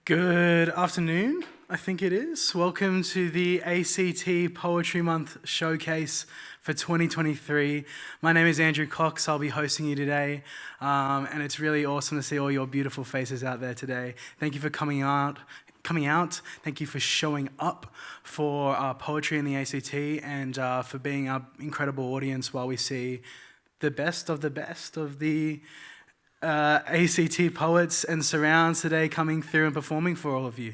Good afternoon, I think it is. Welcome to the ACT Poetry Month Showcase for 2023. My name is Andrew Cox. I'll be hosting you today, and it's really awesome to see all your beautiful faces out there today. Thank you for coming out. Thank you for showing up for poetry in the ACT and for being our incredible audience while we see the best of the ACT poets and surrounds today coming through and performing for all of you.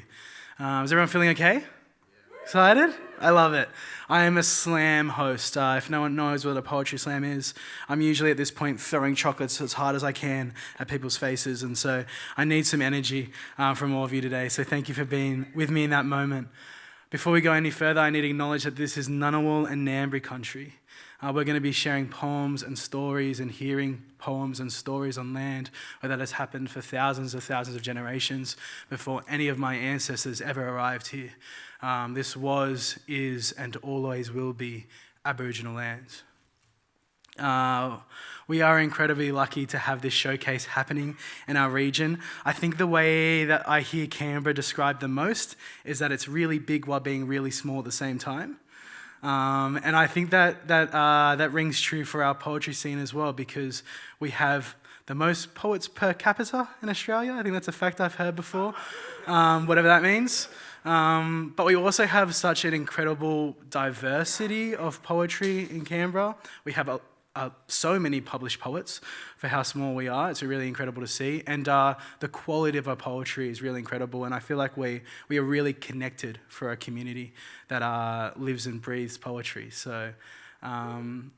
Is everyone feeling okay? Excited? I love it. I am a slam host. If no one knows what a poetry slam is, I'm usually at this point throwing chocolates as hard as I can at people's faces, and so I need some energy from all of you today. So thank you for being with me in that moment. Before we go any further, I need to acknowledge that this is Ngunnawal and Ngambri country. We're going to be sharing poems and stories and hearing poems and stories on land where that has happened for thousands of generations before any of my ancestors ever arrived here. This was, is, and always will be Aboriginal land. We are incredibly lucky to have this showcase happening in our region. I think the way that I hear Canberra described the most is that it's really big while being really small at the same time. And I think that rings true for our poetry scene as well, because we have the most poets per capita in Australia. I think that's a fact I've heard before, whatever that means. But we also have such an incredible diversity of poetry in Canberra. We have so many published poets for how small we are. It's really incredible to see. And the quality of our poetry is really incredible. And I feel like we are really connected for a community that lives and breathes poetry. So, and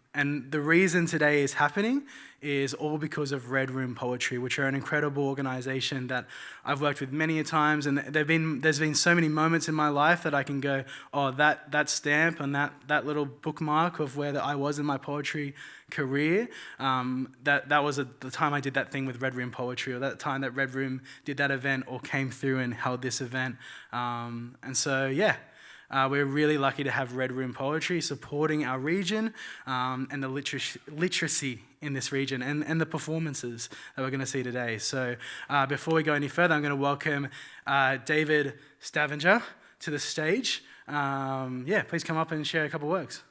the reason today is happening is all because of Red Room Poetry, which are an incredible organisation that I've worked with many a times, and there's been so many moments in my life that I can go, oh, that stamp and that little bookmark of where I was in my poetry career, that was the time I did that thing with Red Room Poetry, or that time that Red Room did that event or came through and held this event. And so, yeah. We're really lucky to have Red Room Poetry supporting our region and the literacy in this region and the performances that we're going to see today. So before we go any further, I'm going to welcome David Stavanger to the stage. Please come up and share a couple words.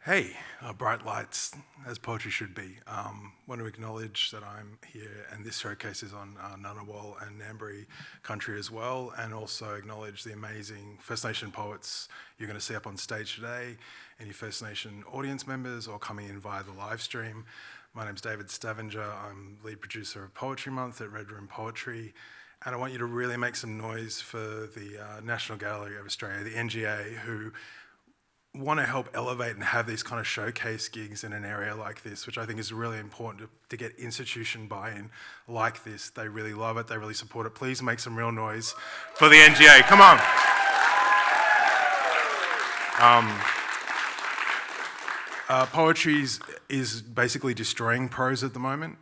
Hey, bright lights, as poetry should be. Want to acknowledge that I'm here, and this showcase is on Ngunnawal and Ngambri country as well, and also acknowledge the amazing First Nation poets you're going to see up on stage today, any First Nation audience members or coming in via the live stream. My name's David Stavanger. I'm lead producer of Poetry Month at Red Room Poetry, and I want you to really make some noise for the National Gallery of Australia, the NGA, who want to help elevate and have these kind of showcase gigs in an area like this, which I think is really important to get institution buy-in like this. They really love it, they really support it. Please make some real noise for the NGA, come on. Poetry is basically destroying prose at the moment.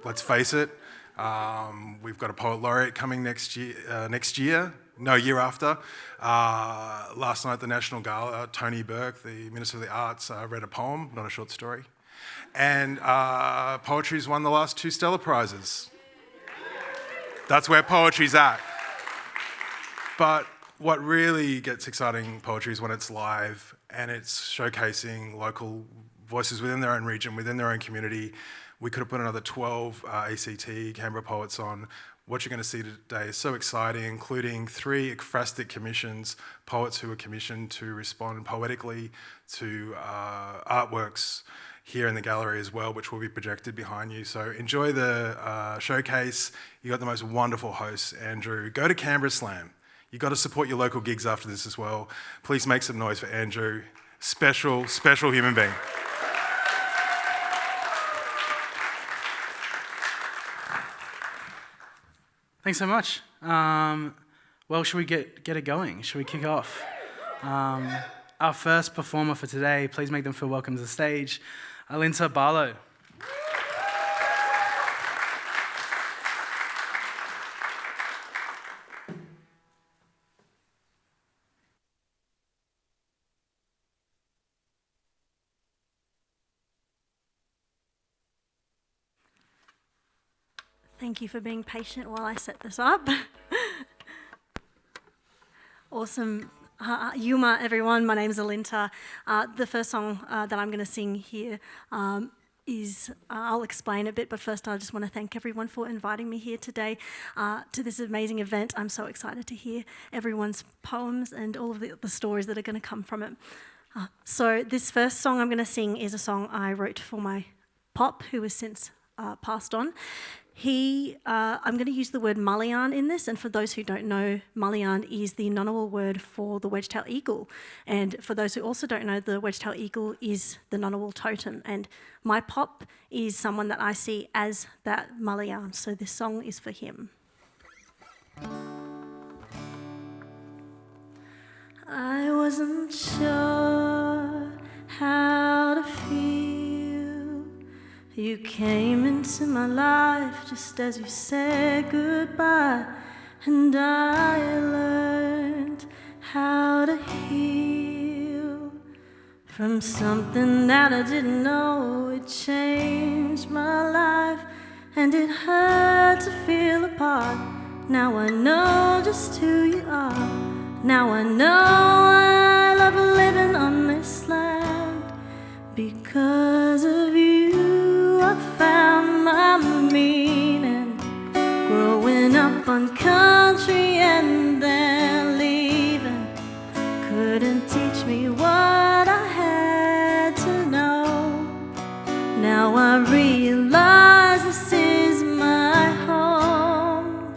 Let's face it, we've got a poet laureate coming next year. No, year after. Last night at the National Gala, Tony Burke, the Minister of the Arts, read a poem, not a short story. And poetry's won the last 2 Stella Prizes. That's where poetry's at. But what really gets exciting poetry is when it's live and it's showcasing local voices within their own region, within their own community. We could have put another 12 ACT Canberra poets on. What you're going to see today is so exciting, including 3 ekphrastic commissions, poets who were commissioned to respond poetically to artworks here in the gallery as well, which will be projected behind you. So enjoy the showcase. You got the most wonderful hosts, Andrew. Go to Canberra Slam. You got to support your local gigs after this as well. Please make some noise for Andrew. Special human being. Thanks so much. Well, should we get it going? Should we kick off? Our first performer for today, please make them feel welcome to the stage, Alinta Barlow. Thank you for being patient while I set this up. Awesome. Yuma, everyone. My name is Alinta. The first song that I'm going to sing here is, I'll explain a bit, but first I just want to thank everyone for inviting me here today to this amazing event. I'm so excited to hear everyone's poems and all of the stories that are going to come from it. So this first song I'm going to sing is a song I wrote for my pop, who has since passed on. I'm going to use the word mullian in this, and for those who don't know, mullian is the Ngunnawal word for the wedge-tailed eagle. And for those who also don't know, the wedge-tailed eagle is the Ngunnawal totem. And my pop is someone that I see as that mullian, so this song is for him. I wasn't sure how to feel. You came into my life just as you said goodbye, and I learned how to heal from something that I didn't know. It changed my life, and it hurt to feel apart. Now I know just who you are. Now I know I love living on this land. Because of you, I found my meaning. Growing up on country and then leaving couldn't teach me what I had to know. Now I realize this is my home.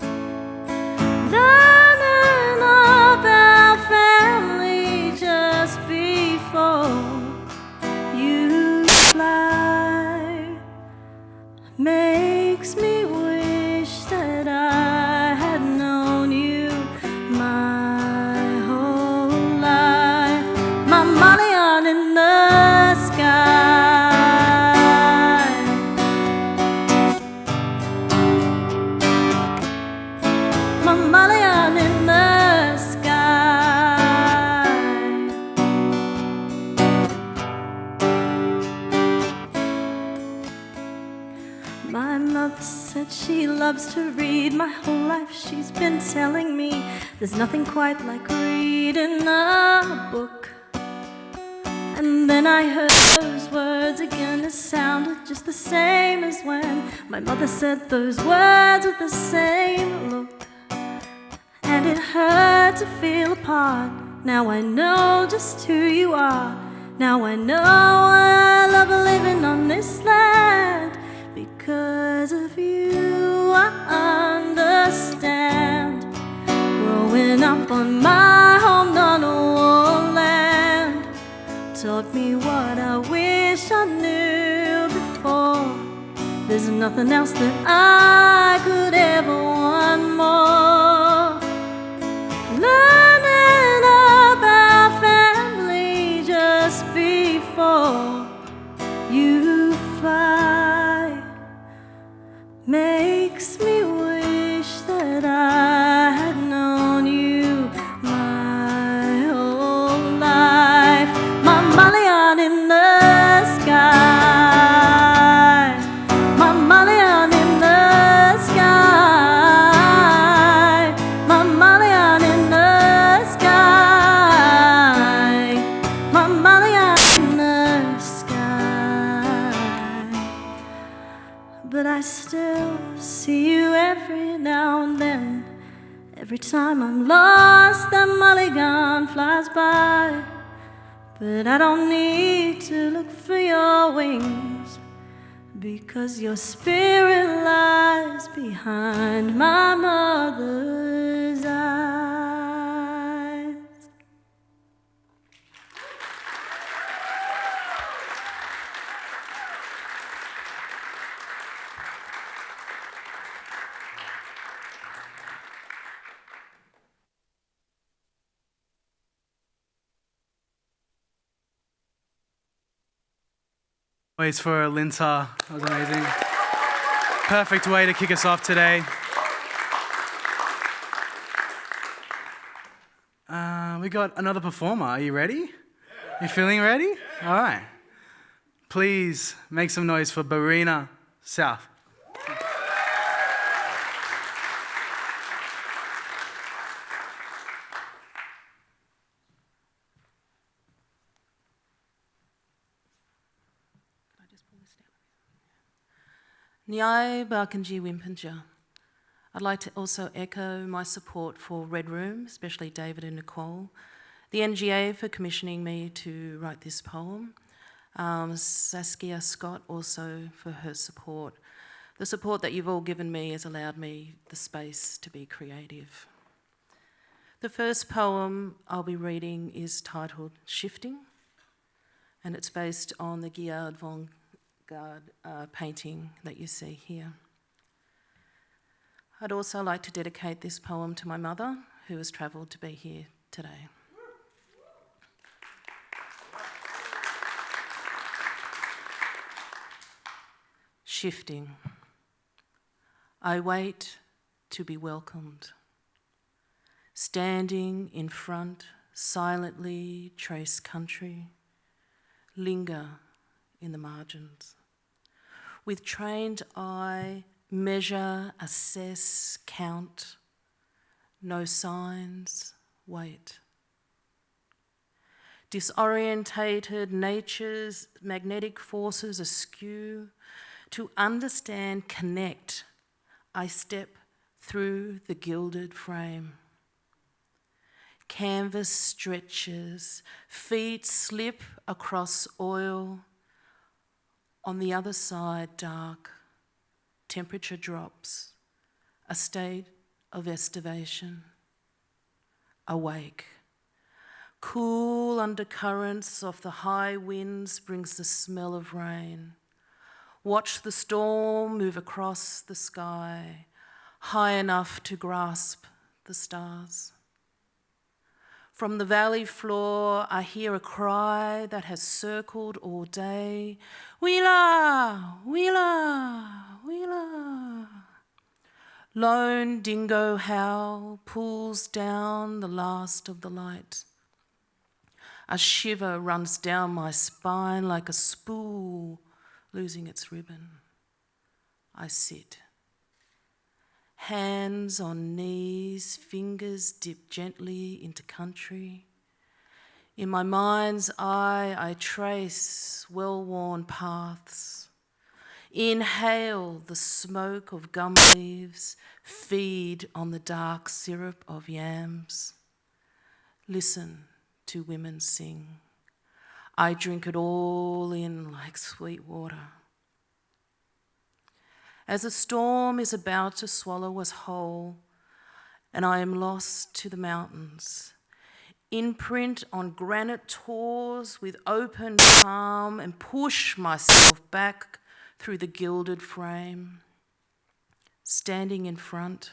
Learning about family just before you fly makes me wish that I had known you my whole life. My mullion in the sky. My mullion in the sky. My mother said she loves to read. My whole life she's been telling me there's nothing quite like reading a book. And then I heard those words again. It sounded just the same as when my mother said those words with the same look. And it hurt to feel apart. Now I know just who you are. Now I know I love living on this land. Because of you, I understand. Growing up on my home Ngunnawal land taught me what I wish I knew before. There's nothing else that I could ever want more. Learning about family just before you fly makes me wish that I had known you my whole life. My mullion in the sky. My mullion in the sky. My mullion in the sky. My mullion in the sky. But I still see you every now and then. Every time I'm lost, that mulligan flies by. But I don't need to look for your wings, because your spirit lies behind my mother's eyes. Ways for Alinta. That was amazing. Perfect way to kick us off today. We got another performer. Are you ready? You feeling ready? All right. Please make some noise for Barrina South. Nyai Barkanji Wimpinja. I'd like to also echo my support for Red Room, especially David and Nicole, the NGA for commissioning me to write this poem, Saskia Scott also for her support. The support that you've all given me has allowed me the space to be creative. The first poem I'll be reading is titled Shifting, and it's based on the Guérard painting that you see here. I'd also like to dedicate this poem to my mother, who has travelled to be here today. Shifting. I wait to be welcomed. Standing in front, silently trace country, linger in the margins. With trained eye, measure, assess, count. No signs, wait. Disorientated nature's magnetic forces askew. To understand, connect, I step through the gilded frame. Canvas stretches, feet slip across oil. On the other side, dark, temperature drops, a state of estivation. Awake. Cool undercurrents of the high winds brings the smell of rain. Watch the storm move across the sky, high enough to grasp the stars. From the valley floor, I hear a cry that has circled all day. Wheeler, wheeler, wheeler. Lone dingo howl pulls down the last of the light. A shiver runs down my spine like a spool losing its ribbon. I sit. Hands on knees, fingers dip gently into country. In my mind's eye, I trace well-worn paths. Inhale the smoke of gum leaves, feed on the dark syrup of yams. Listen to women sing. I drink it all in like sweet water. As a storm is about to swallow us whole, and I am lost to the mountains, imprint on granite tours with open palm and push myself back through the gilded frame. Standing in front,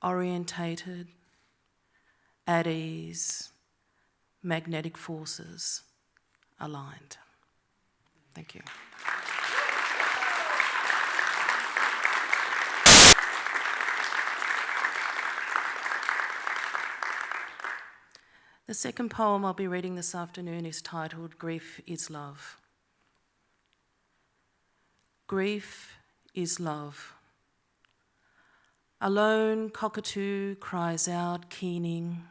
orientated, at ease, magnetic forces aligned. Thank you. The second poem I'll be reading this afternoon is titled Grief is Love. Grief is love. A lone cockatoo cries out, keening.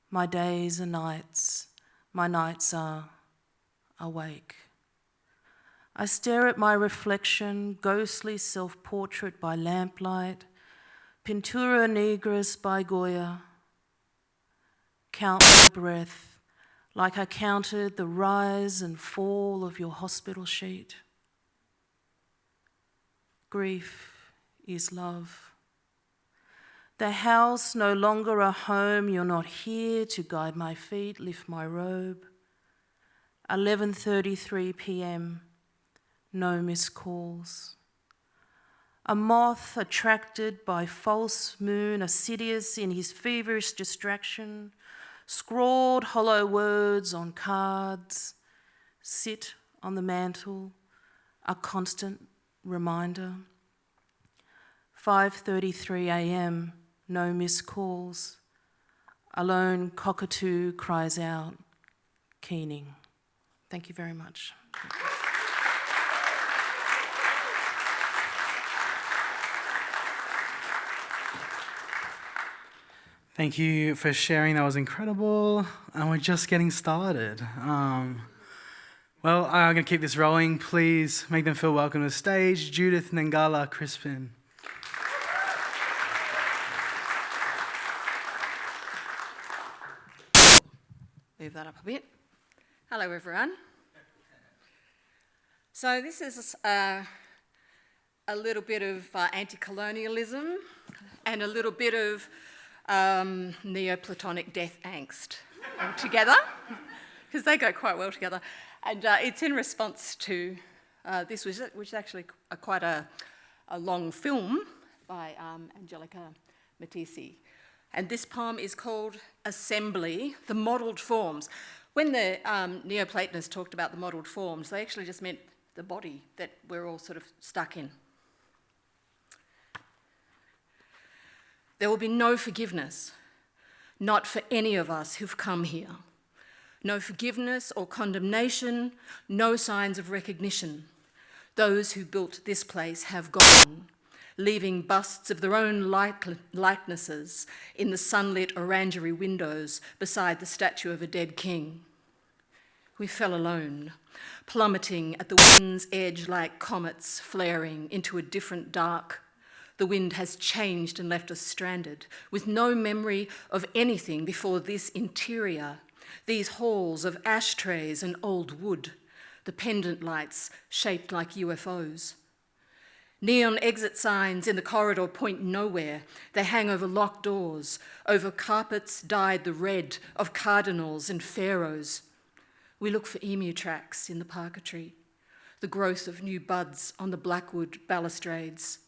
My days are nights, my nights are awake. I stare at my reflection, ghostly self-portrait by lamplight, Pintura Negras by Goya. Count my breath like I counted the rise and fall of your hospital sheet. Grief is love. The house no longer a home, you're not here to guide my feet, lift my robe. 11:33 p.m, no missed calls. A moth attracted by false moon, assiduous in his feverish distraction, scrawled hollow words on cards, sit on the mantle, a constant reminder. 5:33 a.m, no missed calls. A lone cockatoo cries out, keening. Thank you very much. Thank you for sharing. That was incredible. And we're just getting started. Well, I'm going to keep this rolling. Please make them feel welcome to the stage. Judith Nangala Crispin. Move that up a bit. Hello, everyone. So this is a little bit of anti-colonialism and a little bit of Neoplatonic death angst together, because they go quite well together. And it's in response to this, which is actually quite a long film by Angelia Mesiti. And this poem is called Assembly, the Modelled Forms. When the Neoplatonists talked about the modelled forms, they actually just meant the body that we're all sort of stuck in. There will be no forgiveness, not for any of us who've come here. No forgiveness or condemnation, no signs of recognition. Those who built this place have gone, leaving busts of their own likenesses in the sunlit orangery windows beside the statue of a dead king. We fell alone, plummeting at the wind's edge like comets flaring into a different dark. The wind has changed and left us stranded, with no memory of anything before this interior, these halls of ashtrays and old wood, the pendant lights shaped like UFOs. Neon exit signs in the corridor point nowhere. They hang over locked doors, over carpets dyed the red of cardinals and pharaohs. We look for emu tracks in the parquetry, the growth of new buds on the blackwood balustrades.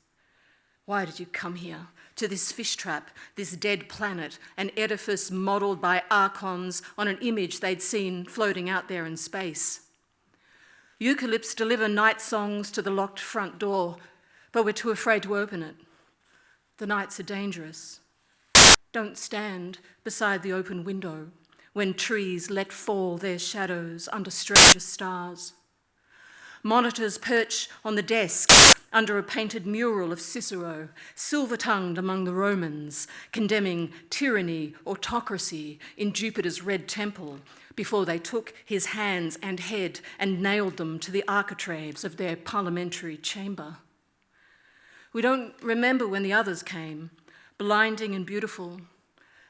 Why did you come here, to this fish trap, this dead planet, an edifice modelled by archons on an image they'd seen floating out there in space? Eucalypts deliver night songs to the locked front door, but we're too afraid to open it. The nights are dangerous. Don't stand beside the open window when trees let fall their shadows under stranger stars. Monitors perch on the desks under a painted mural of Cicero, silver-tongued among the Romans, condemning tyranny, autocracy in Jupiter's red temple before they took his hands and head and nailed them to the architraves of their parliamentary chamber. We don't remember when the others came, blinding and beautiful.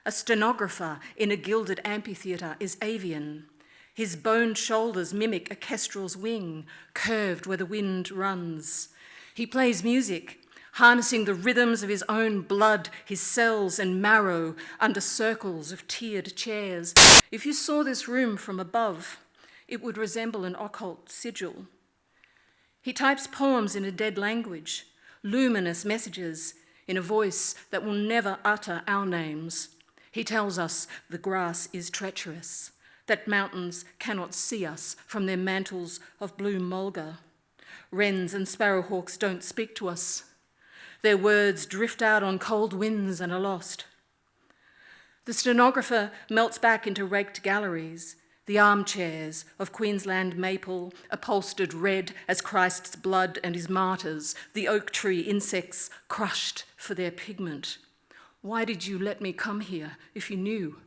A stenographer in a gilded amphitheatre is avian. His boned shoulders mimic a kestrel's wing, curved where the wind runs. He plays music, harnessing the rhythms of his own blood, his cells and marrow under circles of tiered chairs. If you saw this room from above, it would resemble an occult sigil. He types poems in a dead language, luminous messages in a voice that will never utter our names. He tells us the grass is treacherous, that mountains cannot see us from their mantles of blue mulga. Wrens and sparrowhawks don't speak to us. Their words drift out on cold winds and are lost. The stenographer melts back into raked galleries, the armchairs of Queensland maple, upholstered red as Christ's blood and his martyrs, the oak tree insects crushed for their pigment. Why did you let me come here if you knew?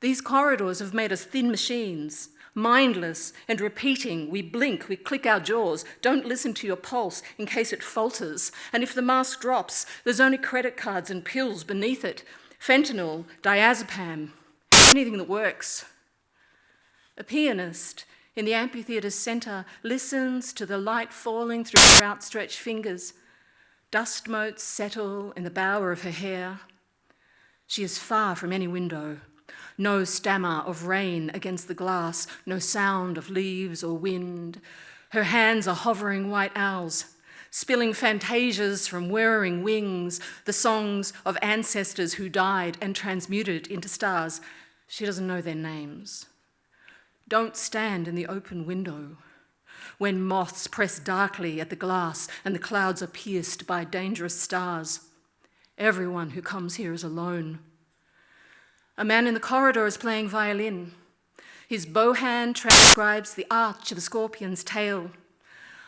These corridors have made us thin machines, mindless and repeating. We blink, we click our jaws, don't listen to your pulse in case it falters. And if the mask drops, there's only credit cards and pills beneath it, fentanyl, diazepam, anything that works. A pianist in the amphitheatre's centre listens to the light falling through her outstretched fingers. Dust motes settle in the bower of her hair. She is far from any window. No stammer of rain against the glass, no sound of leaves or wind. Her hands are hovering white owls, spilling fantasias from whirring wings, the songs of ancestors who died and transmuted into stars. She doesn't know their names. Don't stand in the open window when moths press darkly at the glass and the clouds are pierced by dangerous stars. Everyone who comes here is alone. A man in the corridor is playing violin. His bow hand transcribes the arch of a scorpion's tail.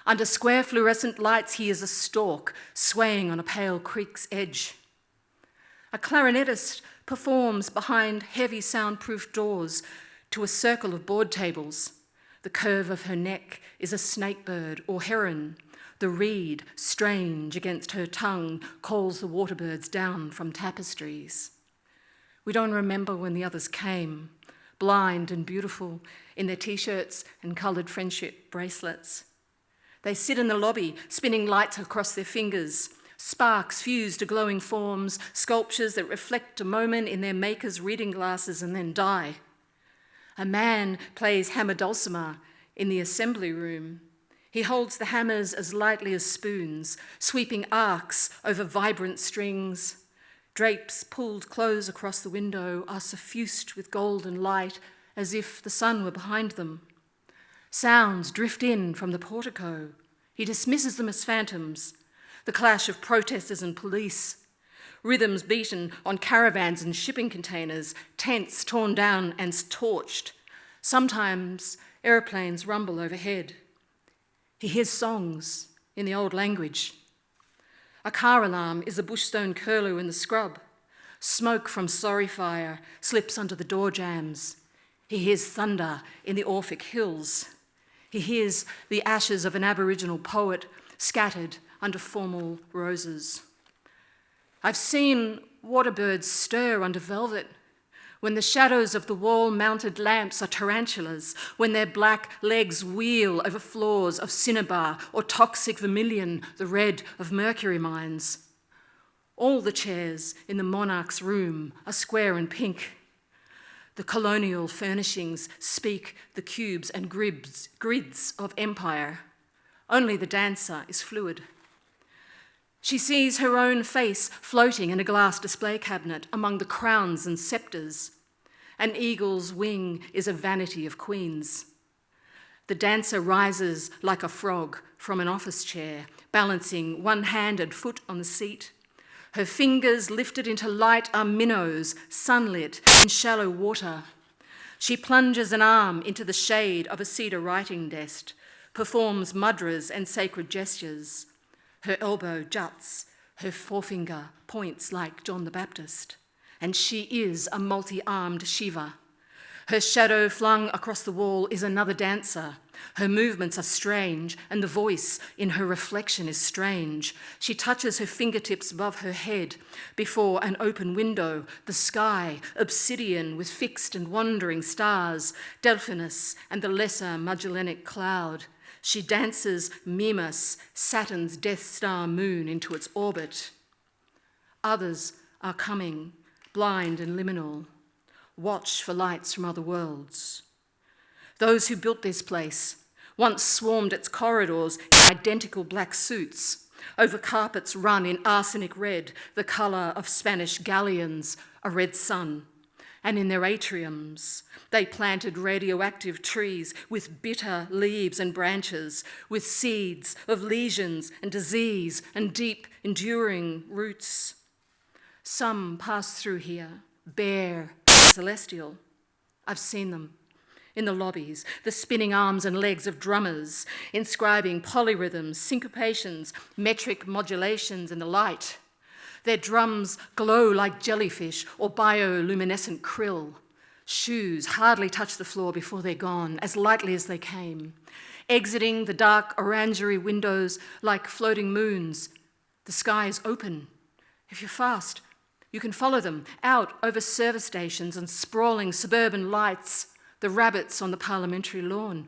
Under square fluorescent lights, he is a stork swaying on a pale creek's edge. A clarinetist performs behind heavy soundproof doors to a circle of board tables. The curve of her neck is a snakebird or heron. The reed, strange against her tongue, calls the waterbirds down from tapestries. We don't remember when the others came, blind and beautiful, in their t-shirts and coloured friendship bracelets. They sit in the lobby, spinning lights across their fingers, sparks fuse to glowing forms, sculptures that reflect a moment in their maker's reading glasses and then die. A man plays hammer dulcimer in the assembly room. He holds the hammers as lightly as spoons, sweeping arcs over vibrant strings. Drapes pulled close across the window are suffused with golden light as if the sun were behind them. Sounds drift in from the portico. He dismisses them as phantoms, the clash of protesters and police, rhythms beaten on caravans and shipping containers, tents torn down and torched. Sometimes aeroplanes rumble overhead. He hears songs in the old language. A car alarm is a bushstone curlew in the scrub. Smoke from sorry fire slips under the door jambs. He hears thunder in the Orphic Hills. He hears the ashes of an Aboriginal poet scattered under formal roses. I've seen waterbirds stir under velvet, when the shadows of the wall-mounted lamps are tarantulas, when their black legs wheel over floors of cinnabar or toxic vermilion, the red of mercury mines. All the chairs in the monarch's room are square and pink. The colonial furnishings speak the cubes and grids of empire. Only the dancer is fluid. She sees her own face floating in a glass display cabinet among the crowns and sceptres. An eagle's wing is a vanity of queens. The dancer rises like a frog from an office chair, balancing one-handed foot on the seat. Her fingers lifted into light are minnows, sunlit in shallow water. She plunges an arm into the shade of a cedar writing desk, performs mudras and sacred gestures. Her elbow juts, her forefinger points like John the Baptist, and she is a multi-armed Shiva. Her shadow flung across the wall is another dancer. Her movements are strange, and the voice in her reflection is strange. She touches her fingertips above her head before an open window, the sky, obsidian with fixed and wandering stars, Delphinus and the lesser Magellanic Cloud. She dances Mimas, Saturn's Death Star moon, into its orbit. Others are coming, blind and liminal. Watch for lights from other worlds. Those who built this place once swarmed its corridors in identical black suits, over carpets run in arsenic red, the colour of Spanish galleons, a red sun. And in their atriums, they planted radioactive trees with bitter leaves and branches, with seeds of lesions and disease and deep, enduring roots. Some pass through here, bare, celestial. I've seen them in the lobbies, the spinning arms and legs of drummers, inscribing polyrhythms, syncopations, metric modulations in the light. Their drums glow like jellyfish or bioluminescent krill. Shoes hardly touch the floor before they're gone, as lightly as they came, exiting the dark orangery windows like floating moons. The sky is open. If you're fast, you can follow them out over service stations and sprawling suburban lights, the rabbits on the parliamentary lawn.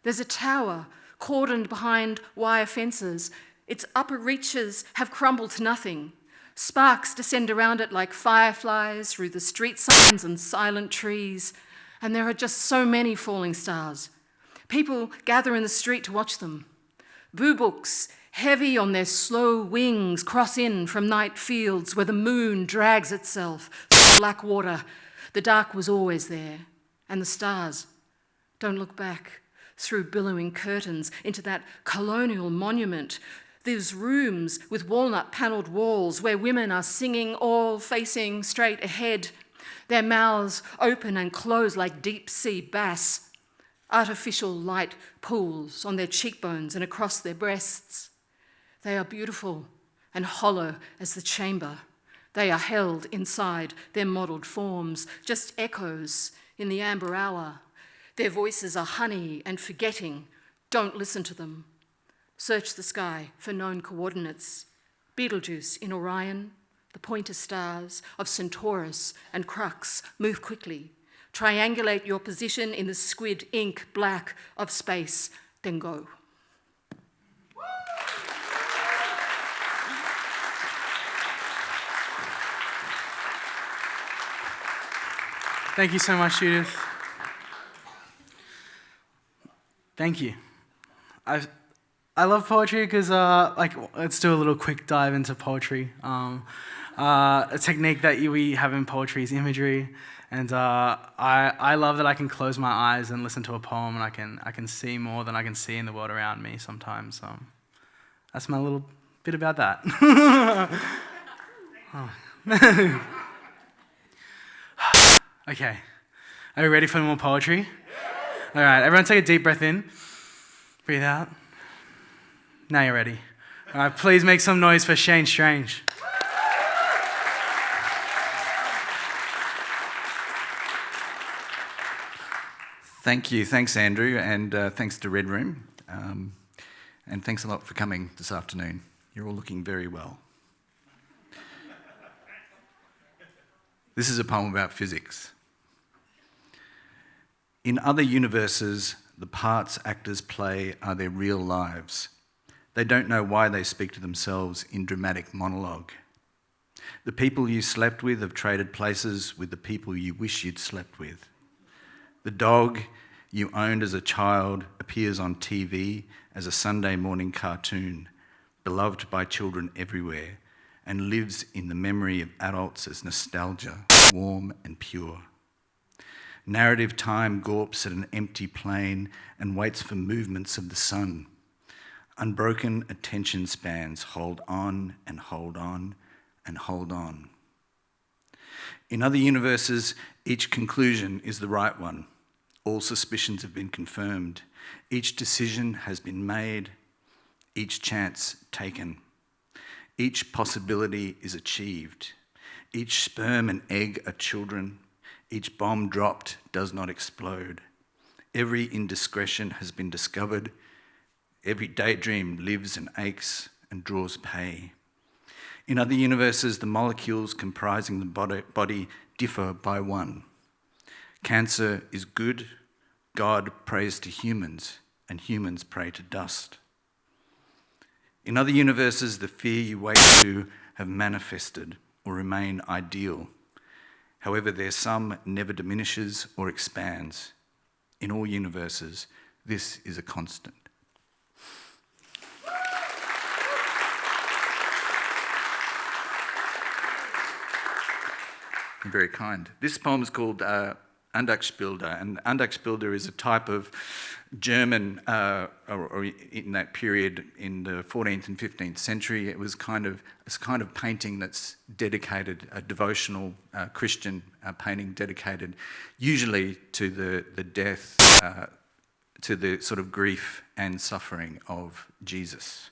There's a tower cordoned behind wire fences. Its upper reaches have crumbled to nothing. Sparks descend around it like fireflies through the street signs and silent trees, and there are just so many falling stars. People gather in the street to watch them. Boobuks, heavy on their slow wings, cross in from night fields where the moon drags itself through black water. The dark was always there, and the stars. Don't look back through billowing curtains into that colonial monument. These rooms with walnut-panelled walls where women are singing, all facing straight ahead, their mouths open and close like deep-sea bass. Artificial light pools on their cheekbones and across their breasts. They are beautiful and hollow as the chamber. They are held inside their modelled forms, just echoes in the amber hour. Their voices are honey and forgetting. Don't listen to them. Search the sky for known coordinates. Betelgeuse in Orion, the pointer stars of Centaurus and Crux. Move quickly. Triangulate your position in the squid ink black of space, then go. Thank you so much, Judith. Thank you. I love poetry because, let's do a little quick dive into poetry. A technique that we have in poetry is imagery, and I love that I can close my eyes and listen to a poem, and I can see more than I can see in the world around me sometimes. That's my little bit about that. Okay, are you ready for more poetry? All right, everyone take a deep breath in, breathe out. Now you're ready. All right, please make some noise for Shane Strange. Thank you. Thanks, Andrew, and thanks to Red Room. And thanks a lot for coming this afternoon. You're all looking very well. This is a poem about physics. In other universes, the parts actors play are their real lives. They don't know why they speak to themselves in dramatic monologue. The people you slept with have traded places with the people you wish you'd slept with. The dog you owned as a child appears on TV as a Sunday morning cartoon, beloved by children everywhere, and lives in the memory of adults as nostalgia, warm and pure. Narrative time gawps at an empty plain and waits for movements of the sun. Unbroken attention spans hold on and hold on and hold on. In other universes, each conclusion is the right one. All suspicions have been confirmed. Each decision has been made. Each chance taken. Each possibility is achieved. Each sperm and egg are children. Each bomb dropped does not explode. Every indiscretion has been discovered. Every daydream lives and aches and draws pay. In other universes, the molecules comprising the body differ by one. Cancer is good. God prays to humans, and humans pray to dust. In other universes, the fear you wake to have manifested or remain ideal. However, their sum never diminishes or expands. In all universes, this is a constant. You're very kind. This poem is called Andachbilder, and Andachbilder is a type of German, or in that period in the 14th and 15th century. It's kind of painting that's dedicated, a devotional Christian painting dedicated usually to the death, to the sort of grief and suffering of Jesus.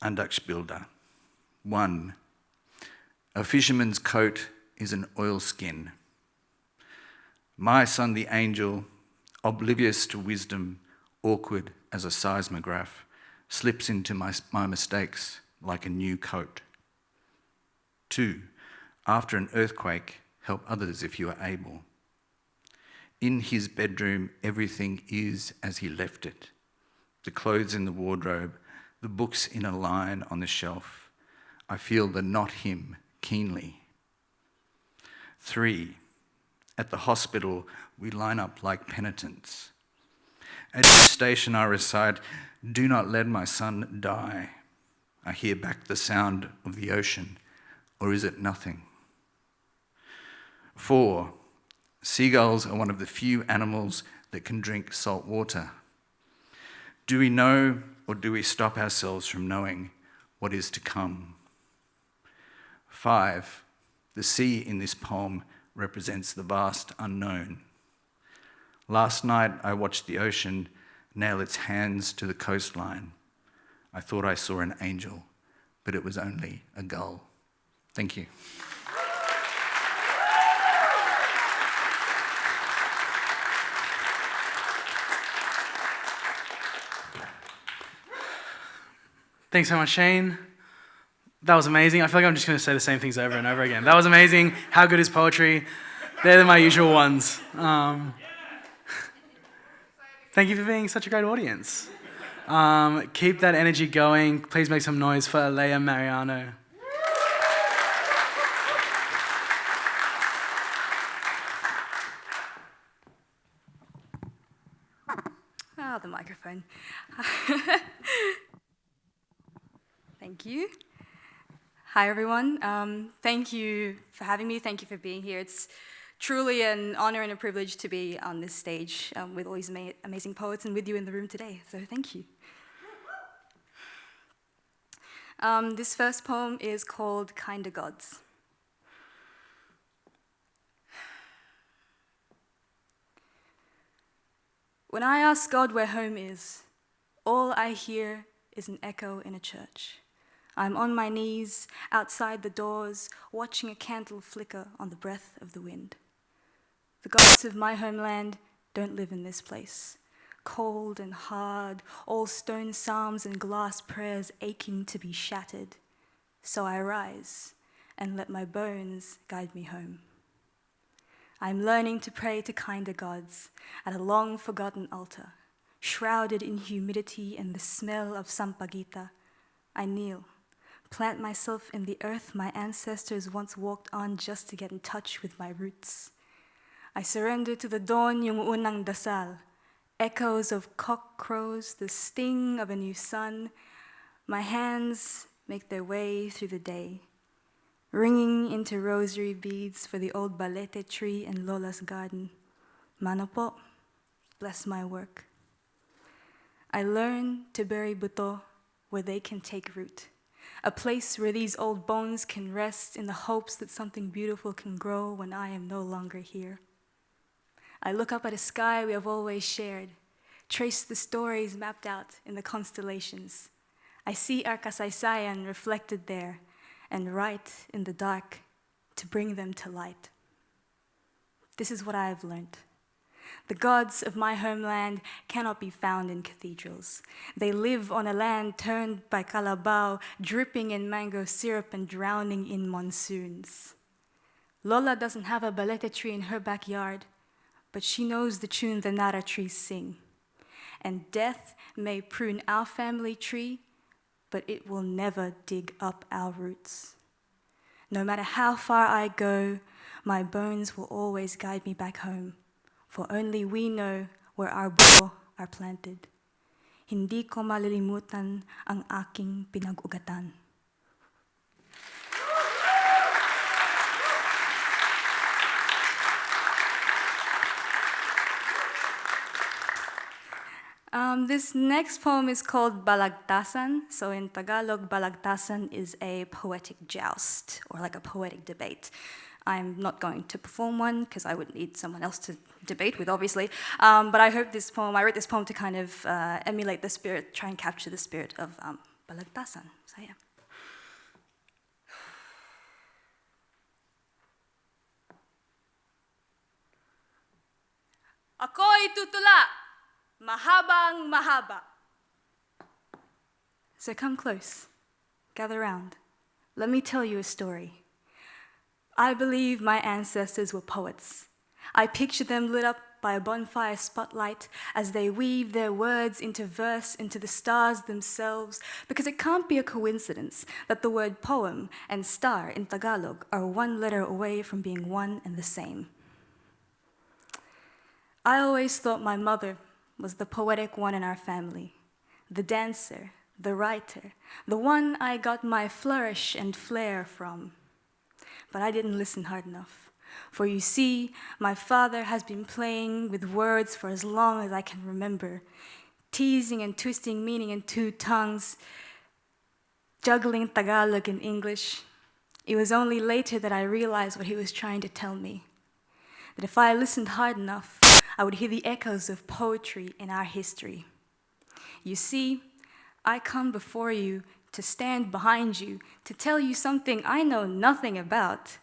Andachbilder. 1. A fisherman's coat is an oilskin. My son the angel, oblivious to wisdom, awkward as a seismograph, slips into my mistakes like a new coat. 2. After an earthquake, help others if you are able. In his bedroom, everything is as he left it. The clothes in the wardrobe, the books in a line on the shelf. I feel the not him keenly. 3. At the hospital, we line up like penitents. At each station I recite, do not let my son die. I hear back the sound of the ocean, or is it nothing? 4. Seagulls are one of the few animals that can drink salt water. Do we know, or do we stop ourselves from knowing what is to come? 5. The sea in this poem represents the vast unknown. Last night I watched the ocean nail its hands to the coastline. I thought I saw an angel, but it was only a gull. Thank you. Thanks so much, Shane. That was amazing. I feel like I'm just going to say the same things over and over again. That was amazing. How good is poetry? They're my usual ones. Thank you for being such a great audience. Keep that energy going. Please make some noise for Yleia Mariano. Oh, the microphone. Thank you. Hi, everyone. Thank you for having me. Thank you for being here. It's truly an honor and a privilege to be on this stage with all these amazing poets and with you in the room today. So thank you. This first poem is called Kinda Gods. When I ask God where home is, all I hear is an echo in a church. I'm on my knees, outside the doors, watching a candle flicker on the breath of the wind. The gods of my homeland don't live in this place. Cold and hard, all stone psalms and glass prayers aching to be shattered. So I rise and let my bones guide me home. I'm learning to pray to kinder gods at a long-forgotten altar, shrouded in humidity and the smell of sampaguita. I kneel, plant myself in the earth my ancestors once walked on just to get in touch with my roots. I surrender to the dawn yung unang dasal, echoes of cock crows, the sting of a new sun. My hands make their way through the day, ringing into rosary beads for the old balete tree in Lola's garden. Mano po, bless my work. I learn to bury buto where they can take root, a place where these old bones can rest in the hopes that something beautiful can grow when I am no longer here. I look up at a sky we have always shared, trace the stories mapped out in the constellations. I see our kasaysayan reflected there, and write in the dark to bring them to light. This is what I have learned. The gods of my homeland cannot be found in cathedrals. They live on a land turned by kalabaw, dripping in mango syrup and drowning in monsoons. Lola doesn't have a balete tree in her backyard, but she knows the tune the nara trees sing. And death may prune our family tree, but it will never dig up our roots. No matter how far I go, my bones will always guide me back home, for only we know where our buto are planted. Hindi ko malilimutan ang aking pinag-ugatan. This next poem is called Balagtasan. So in Tagalog, Balagtasan is a poetic joust, or like a poetic debate. I'm not going to perform one because I would need someone else to debate with, obviously. But I wrote this poem to kind of emulate the spirit, try and capture the spirit of Balagtasan. So yeah. Ako'y tutula! Mahabang mahaba. So come close, gather round. Let me tell you a story. I believe my ancestors were poets. I picture them lit up by a bonfire spotlight as they weave their words into verse, into the stars themselves, because it can't be a coincidence that the word poem and star in Tagalog are one letter away from being one and the same. I always thought my mother was the poetic one in our family, the dancer, the writer, the one I got my flourish and flair from. But I didn't listen hard enough. For you see, my father has been playing with words for as long as I can remember, teasing and twisting meaning in two tongues, juggling Tagalog and English. It was only later that I realized what he was trying to tell me, that if I listened hard enough, I would hear the echoes of poetry in our history. You see, I come before you to stand behind you, to tell you something I know nothing about.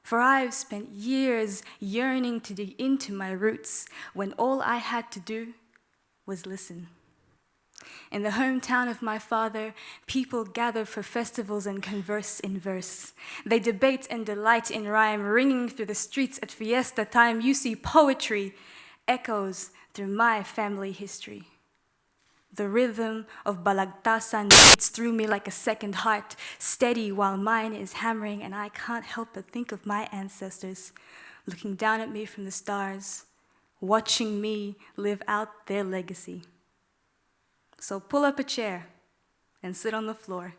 For I've spent years yearning to dig into my roots when all I had to do was listen. In the hometown of my father, people gather for festivals and converse in verse. They debate and delight in rhyme, ringing through the streets at fiesta time. You see poetry echoes through my family history. The rhythm of balagtasan beats through me like a second heart, steady while mine is hammering, and I can't help but think of my ancestors looking down at me from the stars, watching me live out their legacy. So pull up a chair and sit on the floor.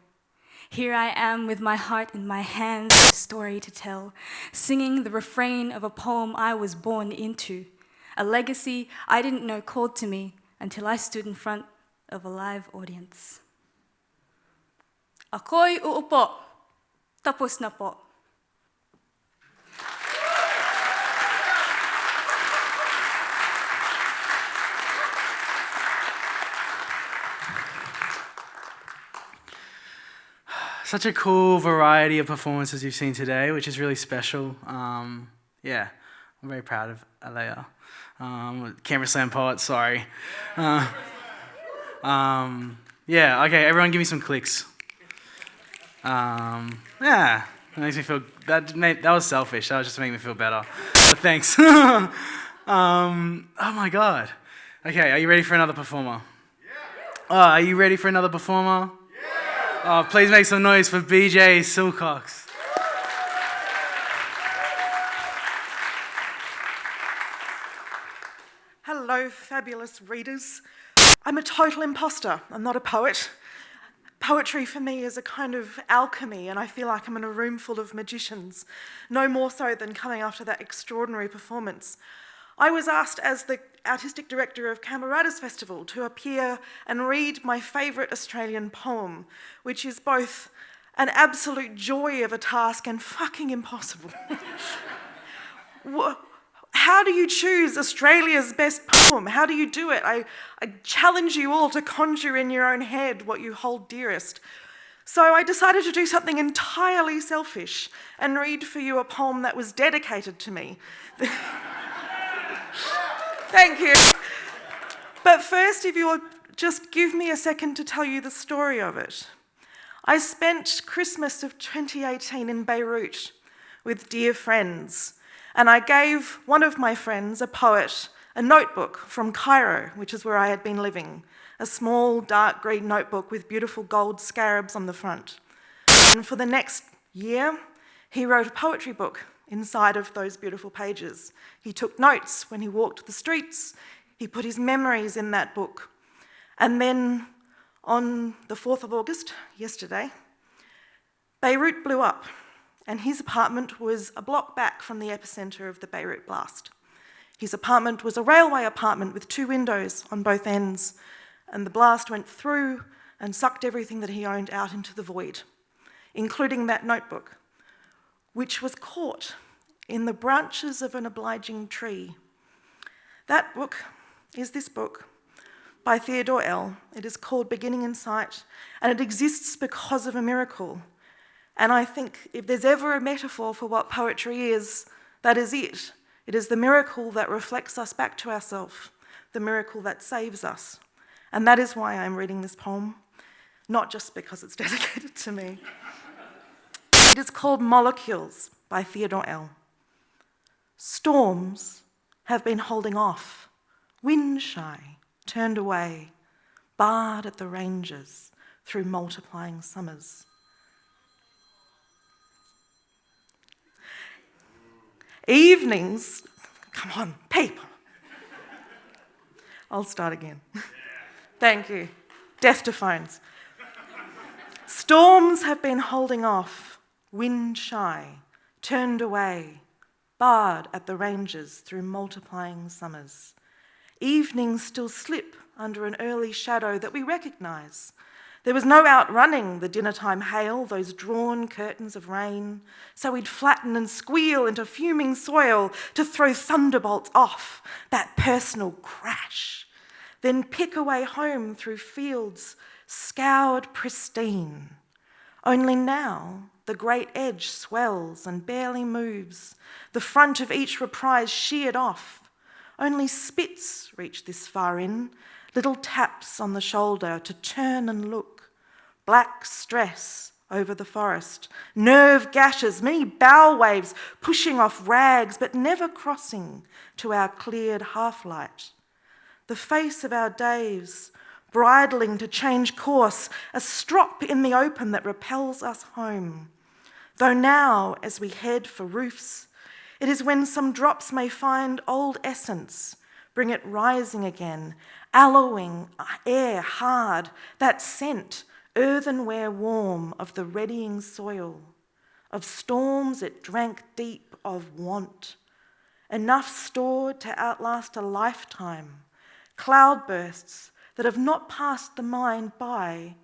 Here I am with my heart in my hands, a story to tell, singing the refrain of a poem I was born into, a legacy I didn't know called to me until I stood in front of a live audience. Ako'y uupo, tapos na po. Such a cool variety of performances you've seen today, which is really special. Yeah, I'm very proud of Yleia. Canberra Slam poet, sorry. Yeah, okay, everyone give me some clicks. Yeah, that makes me feel, that was selfish, that was just to make me feel better. But thanks. Oh my God. Okay, are you ready for another performer? Yeah. Are you ready for another performer? Yeah. Please make some noise for Beejay Silcox. Hello, fabulous readers. I'm a total imposter. I'm not a poet. Poetry for me is a kind of alchemy, and I feel like I'm in a room full of magicians, no more so than coming after that extraordinary performance. I was asked as the artistic director of Camerata's Festival to appear and read my favourite Australian poem, which is both an absolute joy of a task and fucking impossible. How do you choose Australia's best poem? How do you do it? I challenge you all to conjure in your own head what you hold dearest. So I decided to do something entirely selfish and read for you a poem that was dedicated to me. Thank you. But first, if you'll just give me a second to tell you the story of it. I spent Christmas of 2018 in Beirut with dear friends, and I gave one of my friends, a poet, a notebook from Cairo, which is where I had been living, a small dark green notebook with beautiful gold scarabs on the front. And for the next year, he wrote a poetry book inside of those beautiful pages. He took notes when he walked the streets. He put his memories in that book. And then on the 4th of August, yesterday, Beirut blew up, and his apartment was a block back from the epicentre of the Beirut blast. His apartment was a railway apartment with 2 windows on both ends, and the blast went through and sucked everything that he owned out into the void, including that notebook, which was caught in the branches of an obliging tree. That book is this book by Theodore L. It is called Beginning in Sight, and it exists because of a miracle. And I think if there's ever a metaphor for what poetry is, that is it. It is the miracle that reflects us back to ourselves, the miracle that saves us. And that is why I'm reading this poem, not just because it's dedicated to me. It is called Molecules by Theodore L. Storms have been holding off, wind-shy, turned away, barred at the ranges through multiplying summers. Evenings, come on, people. I'll start again. Thank you. Death to phones. Storms have been holding off, wind-shy, turned away, barred at the ranges through multiplying summers. Evenings still slip under an early shadow that we recognise. There was no outrunning the dinner-time hail, those drawn curtains of rain, so we'd flatten and squeal into fuming soil to throw thunderbolts off, that personal crash, then pick away home through fields scoured pristine. Only now the great edge swells and barely moves, the front of each reprise sheared off, Only spits reach this far in, little taps on the shoulder to turn and look. Black stress over the forest, nerve gashes, many bow waves pushing off rags but never crossing to our cleared half-light. The face of our days, bridling to change course, a strop in the open that repels us home. Though now, as we head for roofs, it is when some drops may find old essence, bring it rising again, allowing air hard, that scent, earthenware warm of the readying soil, of storms it drank deep of want, enough stored to outlast a lifetime, cloudbursts that have not passed the mind by,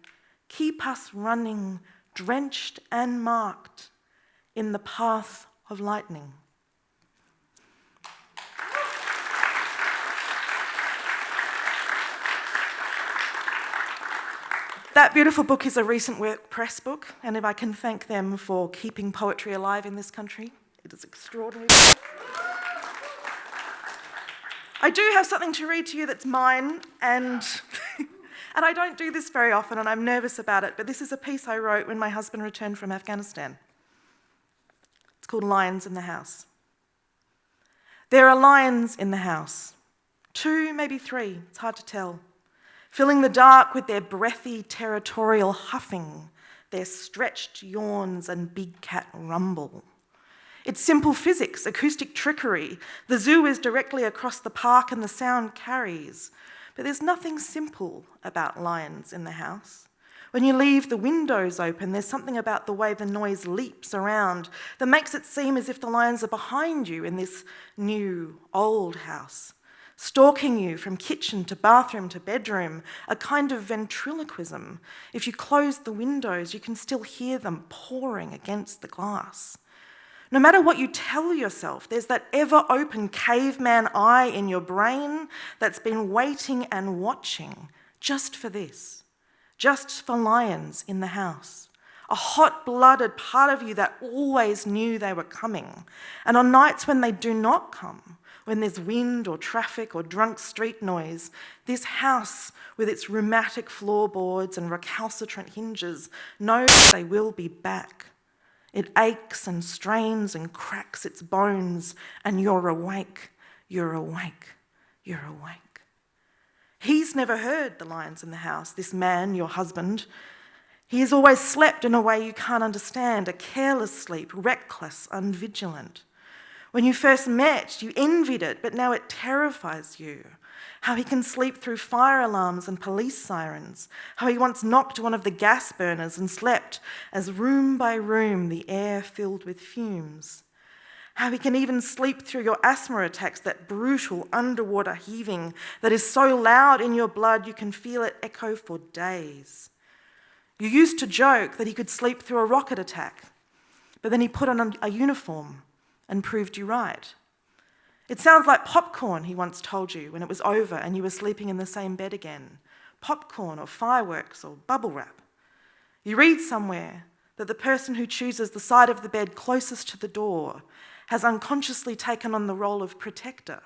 keep us running, drenched and marked, in the path of lightning. That beautiful book is a recent work press book, and if I can thank them for keeping poetry alive in this country, it is extraordinary. I do have something to read to you that's mine, and I don't do this very often, and I'm nervous about it, but this is a piece I wrote when my husband returned from Afghanistan. It's called Lions in the House. There are lions in the house. 2, maybe 3, it's hard to tell. Filling the dark with their breathy territorial huffing, their stretched yawns and big cat rumble. It's simple physics, acoustic trickery. The zoo is directly across the park and the sound carries. But there's nothing simple about lions in the house. When you leave the windows open, there's something about the way the noise leaps around that makes it seem as if the lions are behind you in this new, old house, stalking you from kitchen to bathroom to bedroom, a kind of ventriloquism. If you close the windows, you can still hear them pouring against the glass. No matter what you tell yourself, there's that ever-open caveman eye in your brain that's been waiting and watching just for this, just for lions in the house. A hot-blooded part of you that always knew they were coming. And on nights when they do not come, when there's wind or traffic or drunk street noise, this house with its rheumatic floorboards and recalcitrant hinges knows they will be back. It aches and strains and cracks its bones, and you're awake, you're awake, you're awake. He's never heard the lions in the house, this man, your husband. He has always slept in a way you can't understand, a careless sleep, reckless, unvigilant. When you first met, you envied it, but now it terrifies you. How he can sleep through fire alarms and police sirens. How he once knocked one of the gas burners and slept as room by room the air filled with fumes. How he can even sleep through your asthma attacks, that brutal underwater heaving that is so loud in your blood you can feel it echo for days. You used to joke that he could sleep through a rocket attack, but then he put on a uniform and proved you right. It sounds like popcorn, he once told you, when it was over and you were sleeping in the same bed again. Popcorn or fireworks or bubble wrap. You read somewhere that the person who chooses the side of the bed closest to the door has unconsciously taken on the role of protector.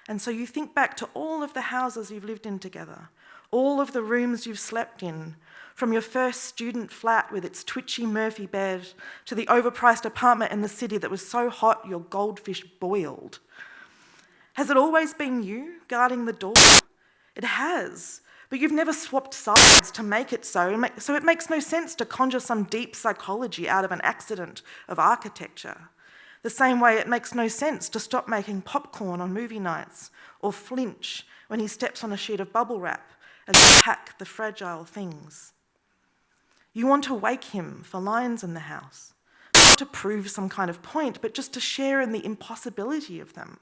And so you think back to all of the houses you've lived in together, all of the rooms you've slept in, from your first student flat with its twitchy Murphy bed to the overpriced apartment in the city that was so hot your goldfish boiled. Has it always been you guarding the door? It has, but you've never swapped sides to make it so. So it makes no sense to conjure some deep psychology out of an accident of architecture. The same way it makes no sense to stop making popcorn on movie nights or flinch when he steps on a sheet of bubble wrap as you pack the fragile things. You want to wake him for lions in the house, not to prove some kind of point, but just to share in the impossibility of them.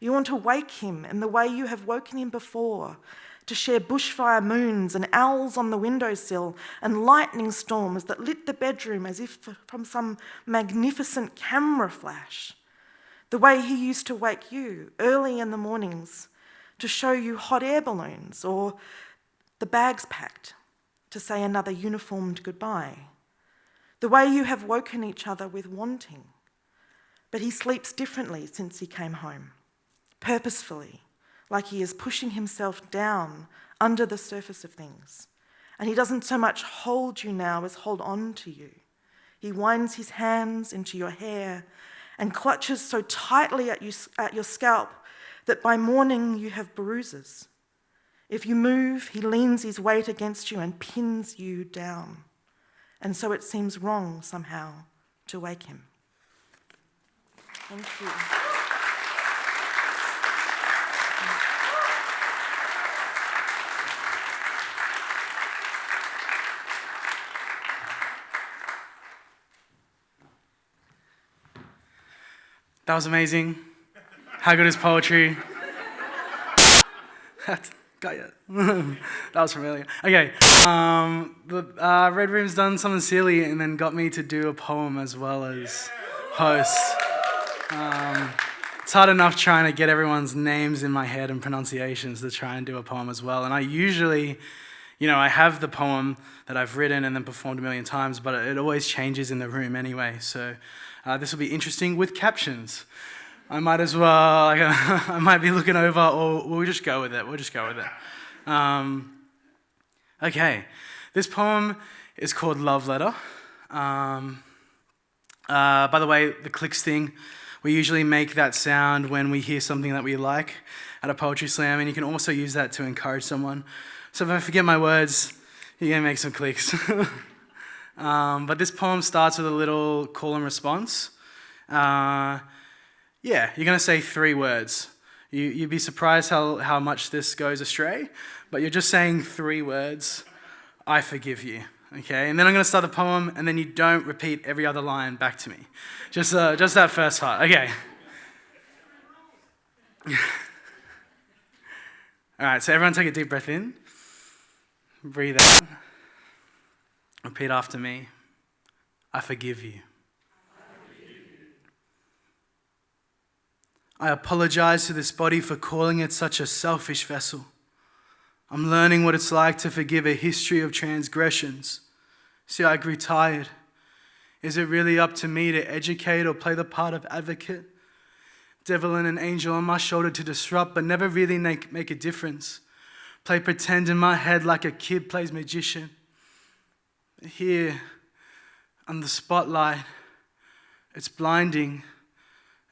You want to wake him in the way you have woken him before, to share bushfire moons and owls on the windowsill and lightning storms that lit the bedroom as if from some magnificent camera flash. The way he used to wake you early in the mornings to show you hot air balloons or the bags packed to say another uniformed goodbye. The way you have woken each other with wanting. But he sleeps differently since he came home. Purposefully, like he is pushing himself down under the surface of things. And he doesn't so much hold you now as hold on to you. He winds his hands into your hair and clutches so tightly at your scalp that by morning you have bruises. If you move, he leans his weight against you and pins you down. And so it seems wrong somehow to wake him. Thank you. That was amazing. How good is poetry? Got you. That was familiar. Okay. Red Room's done something silly and then got me to do a poem as well as host. It's hard enough trying to get everyone's names in my head and pronunciations to try and do a poem as well. And I usually, I have the poem that I've written and then performed a million times, but it always changes in the room anyway. So this will be interesting with captions. I might as well, I might be looking over, or we'll just go with it. Okay, this poem is called Love Letter. By the way, the clicks thing, we usually make that sound when we hear something that we like at a poetry slam, and you can also use that to encourage someone. So if I forget my words, you're going to make some clicks. But this poem starts with a little call and response. You're going to say 3 words. You'd be surprised how much this goes astray, but you're just saying 3 words, I forgive you, okay? And then I'm going to start the poem, and then you don't repeat every other line back to me. Just that first part, okay. All right, so everyone take a deep breath in. Breathe out. Repeat after me. I forgive you. I apologize to this body for calling it such a selfish vessel. I'm learning what it's like to forgive a history of transgressions. See, I grew tired. Is it really up to me to educate or play the part of advocate? Devil and an angel on my shoulder to disrupt, but never really make a difference. Play pretend in my head like a kid plays magician. Here, on the spotlight, it's blinding.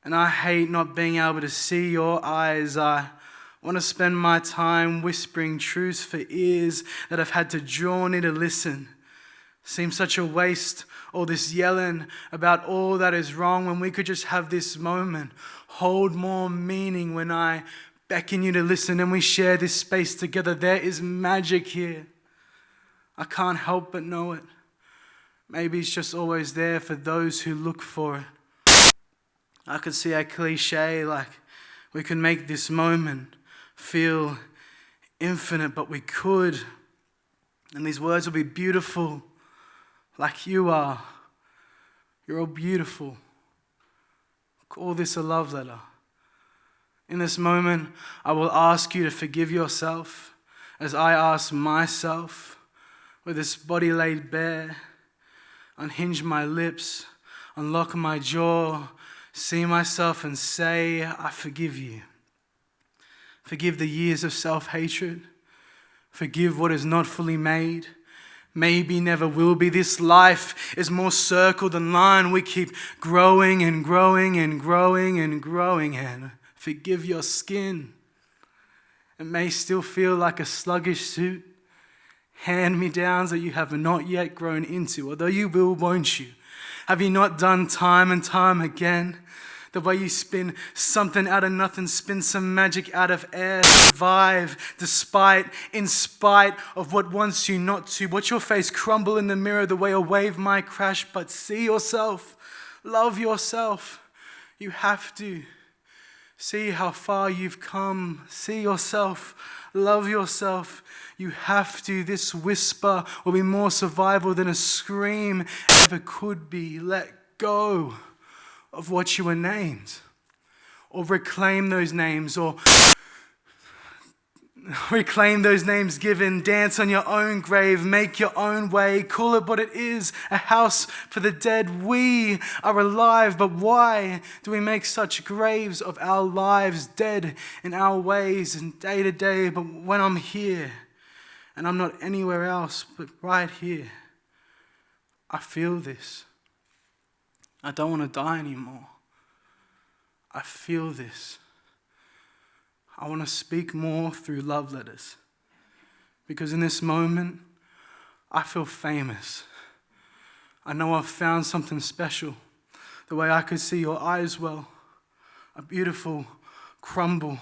And I hate not being able to see your eyes. I want to spend my time whispering truths for ears that have had to draw near to listen. Seems such a waste, all this yelling about all that is wrong when we could just have this moment, hold more meaning when I beckon you to listen and we share this space together. There is magic here. I can't help but know it. Maybe it's just always there for those who look for it. I could see a cliche like we could make this moment feel infinite, but we could. And these words will be beautiful like you are. You're all beautiful. Call this a love letter. In this moment, I will ask you to forgive yourself as I ask myself, with this body laid bare, unhinge my lips, unlock my jaw, see myself and say, I forgive you. Forgive the years of self-hatred. Forgive what is not fully made. Maybe never will be. This life is more circle than line. We keep growing and growing and growing and growing. And forgive your skin. It may still feel like a sluggish suit. Hand-me-downs that you have not yet grown into. Although you will, won't you? Have you not done time and time again? The way you spin something out of nothing, spin some magic out of air, survive in spite of what wants you not to. Watch your face crumble in the mirror the way a wave might crash, but see yourself, love yourself. You have to. See how far you've come. See yourself, love yourself. You have to. This whisper will be more survival than a scream ever could be. Let go of what you were named, or reclaim those names, or Reclaim those names given, dance on your own grave, make your own way, call it what it is, a house for the dead. We are alive, but why do we make such graves of our lives, dead in our ways and day to day? But when I'm here, and I'm not anywhere else but right here, I feel this. I don't want to die anymore. I feel this. I want to speak more through love letters, because in this moment, I feel famous. I know I've found something special, the way I could see your eyes well, a beautiful crumble.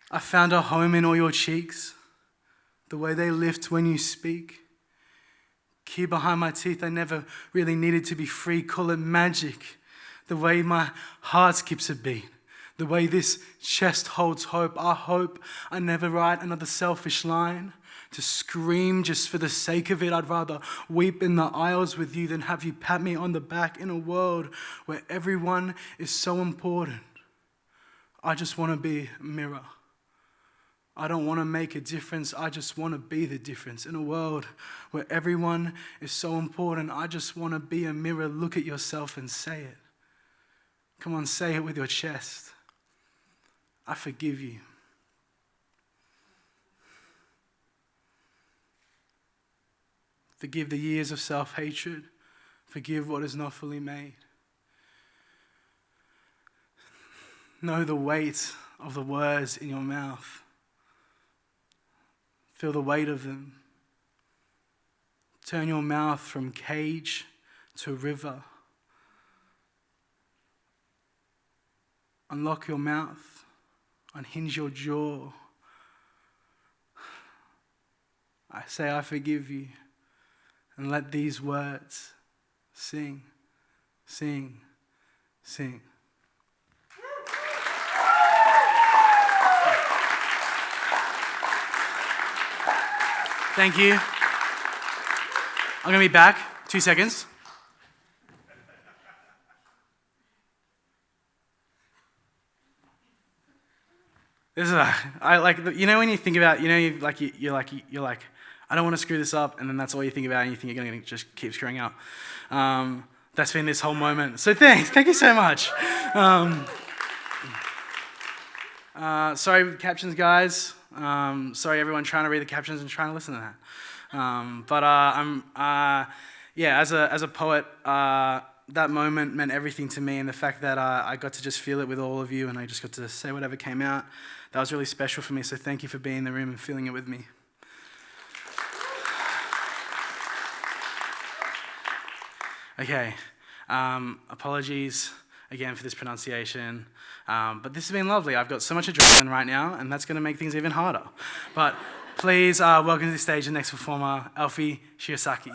I found a home in all your cheeks, the way they lift when you speak. Key behind my teeth, I never really needed to be free. Call it magic. The way my heart skips a beat. The way this chest holds hope. I hope I never write another selfish line to scream just for the sake of it. I'd rather weep in the aisles with you than have you pat me on the back in a world where everyone is so important. I just want to be a mirror. I don't want to make a difference, I just want to be the difference. In a world where everyone is so important, I just want to be a mirror. Look at yourself and say it. Come on, say it with your chest. I forgive you. Forgive the years of self-hatred. Forgive what is not fully made. Know the weight of the words in your mouth. Feel the weight of them. Turn your mouth from cage to river. Unlock your mouth. Unhinge your jaw. I say, I forgive you. And let these words sing, sing, sing. Thank you. I'm going to be back. 2 seconds. This is I like, you know when you think about, you know, you're like, I don't want to screw this up, and then that's all you think about, and you think you're going to just keep screwing up. That's been this whole moment. So thank you so much. Sorry, captions, guys. Sorry, everyone trying to read the captions and trying to listen to that. As a poet, that moment meant everything to me, and the fact that I got to just feel it with all of you, and I just got to say whatever came out, that was really special for me. So thank you for being in the room and feeling it with me. Okay, apologies again for this pronunciation, but this has been lovely. I've got so much adrenaline right now, and that's going to make things even harder. But please welcome to the stage the next performer, Elfie Shiosaki.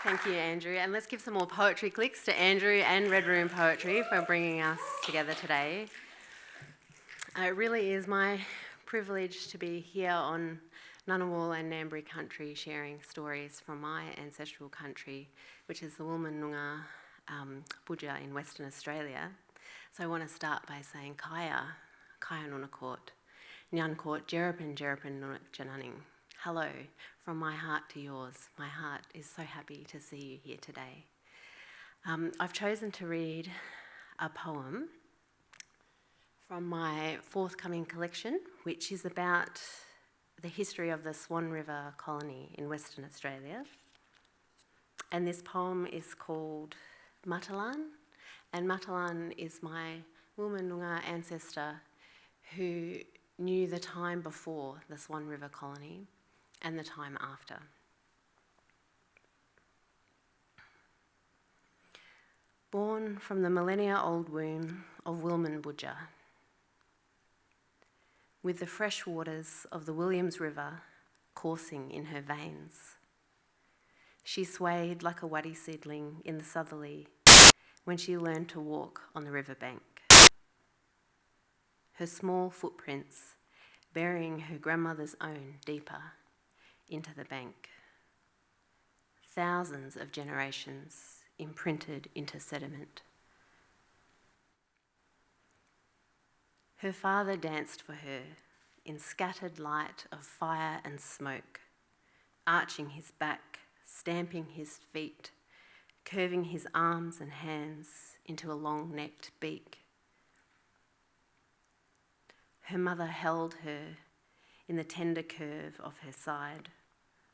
Thank you, Andrew. And let's give some more poetry clicks to Andrew and Red Room Poetry for bringing us together today. It really is my privilege to be here on Ngunnawal and Ngambri country sharing stories from my ancestral country, which is the Woolman Noongar Budja in Western Australia. So I want to start by saying Kaya Nunakort, Nyankort Jerapin Nunak Jananing. Hello, from my heart to yours. My heart is so happy to see you here today. I've chosen to read a poem from my forthcoming collection, which is about the history of the Swan River colony in Western Australia. And this poem is called Matalan, and Matalan is my Woolman Noongar ancestor who knew the time before the Swan River colony and the time after. Born from the millennia-old womb of Wilman Budja, with the fresh waters of the Williams River coursing in her veins, she swayed like a waddy seedling in the southerly when she learned to walk on the riverbank. Her small footprints, burying her grandmother's own deeper into the bank. Thousands of generations imprinted into sediment. Her father danced for her in scattered light of fire and smoke, arching his back, stamping his feet, curving his arms and hands into a long-necked beak. Her mother held her in the tender curve of her side,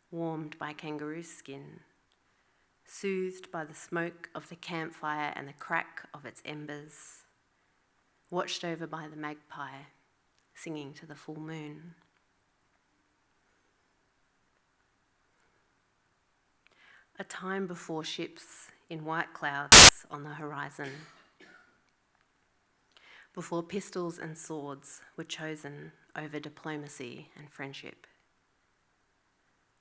warmed by kangaroo skin, soothed by the smoke of the campfire and the crack of its embers, watched over by the magpie, singing to the full moon. A time before ships in white clouds on the horizon, before pistols and swords were chosen over diplomacy and friendship,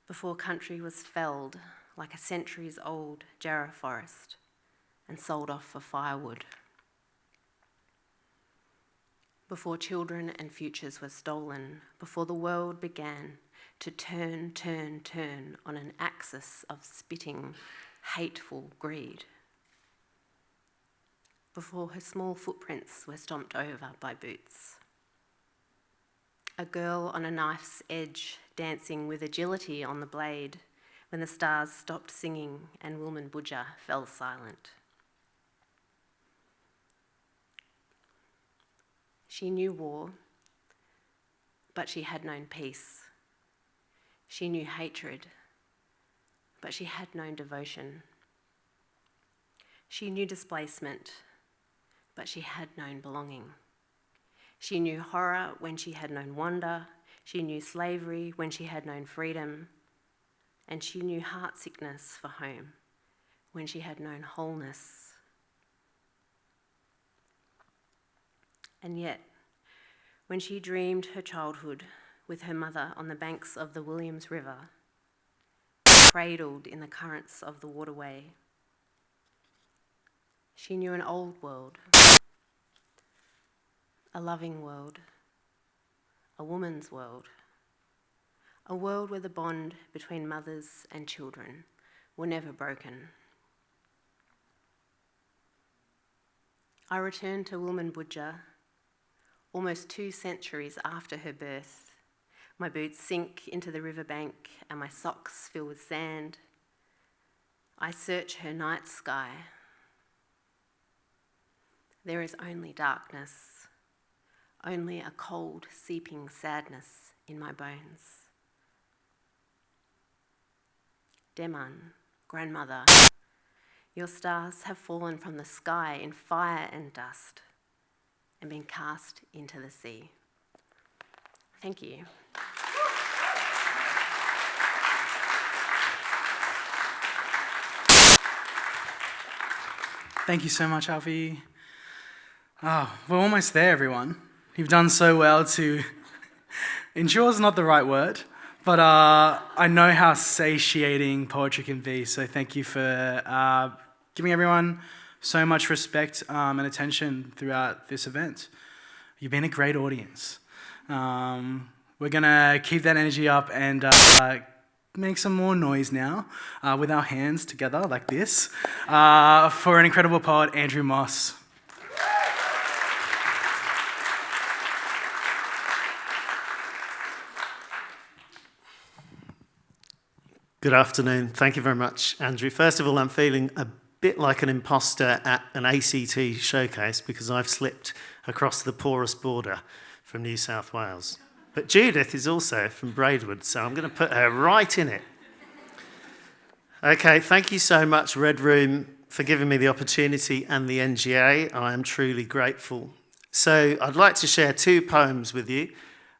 before country was felled like a centuries-old jarrah forest and sold off for firewood, before children and futures were stolen, before the world began to turn on an axis of spitting, hateful greed, before her small footprints were stomped over by boots. A girl on a knife's edge, dancing with agility on the blade when the stars stopped singing and Wilman Budja fell silent. She knew war, but she had known peace. She knew hatred, but she had known devotion. She knew displacement, but she had known belonging. She knew horror when she had known wonder. She knew slavery when she had known freedom. And she knew heart sickness for home when she had known wholeness. And yet, when she dreamed her childhood with her mother on the banks of the Williams River, cradled in the currents of the waterway, she knew an old world, a loving world, a woman's world, a world where the bond between mothers and children were never broken. I returned to Wilman Budja almost 2 centuries after her birth. My boots sink into the riverbank and my socks fill with sand. I search her night sky. There is only darkness, only a cold, seeping sadness in my bones. Deman, grandmother, your stars have fallen from the sky in fire and dust and been cast into the sea. Thank you. Thank you so much, Elfie. Oh, we're almost there, everyone. You've done so well to... Endure is not the right word, but I know how satiating poetry can be, so thank you for giving everyone so much respect and attention throughout this event. You've been a great audience. We're going to keep that energy up and make some more noise now with our hands together like this for an incredible poet, Andrew Moss. Good afternoon. Thank you very much, Andrew. First of all, I'm feeling a bit like an imposter at an ACT showcase because I've slipped across the porous border from New South Wales. But Judith is also from Braidwood, so I'm going to put her right in it. Okay, thank you so much, Red Room, for giving me the opportunity and the NGA. I am truly grateful. So I'd like to share 2 poems with you.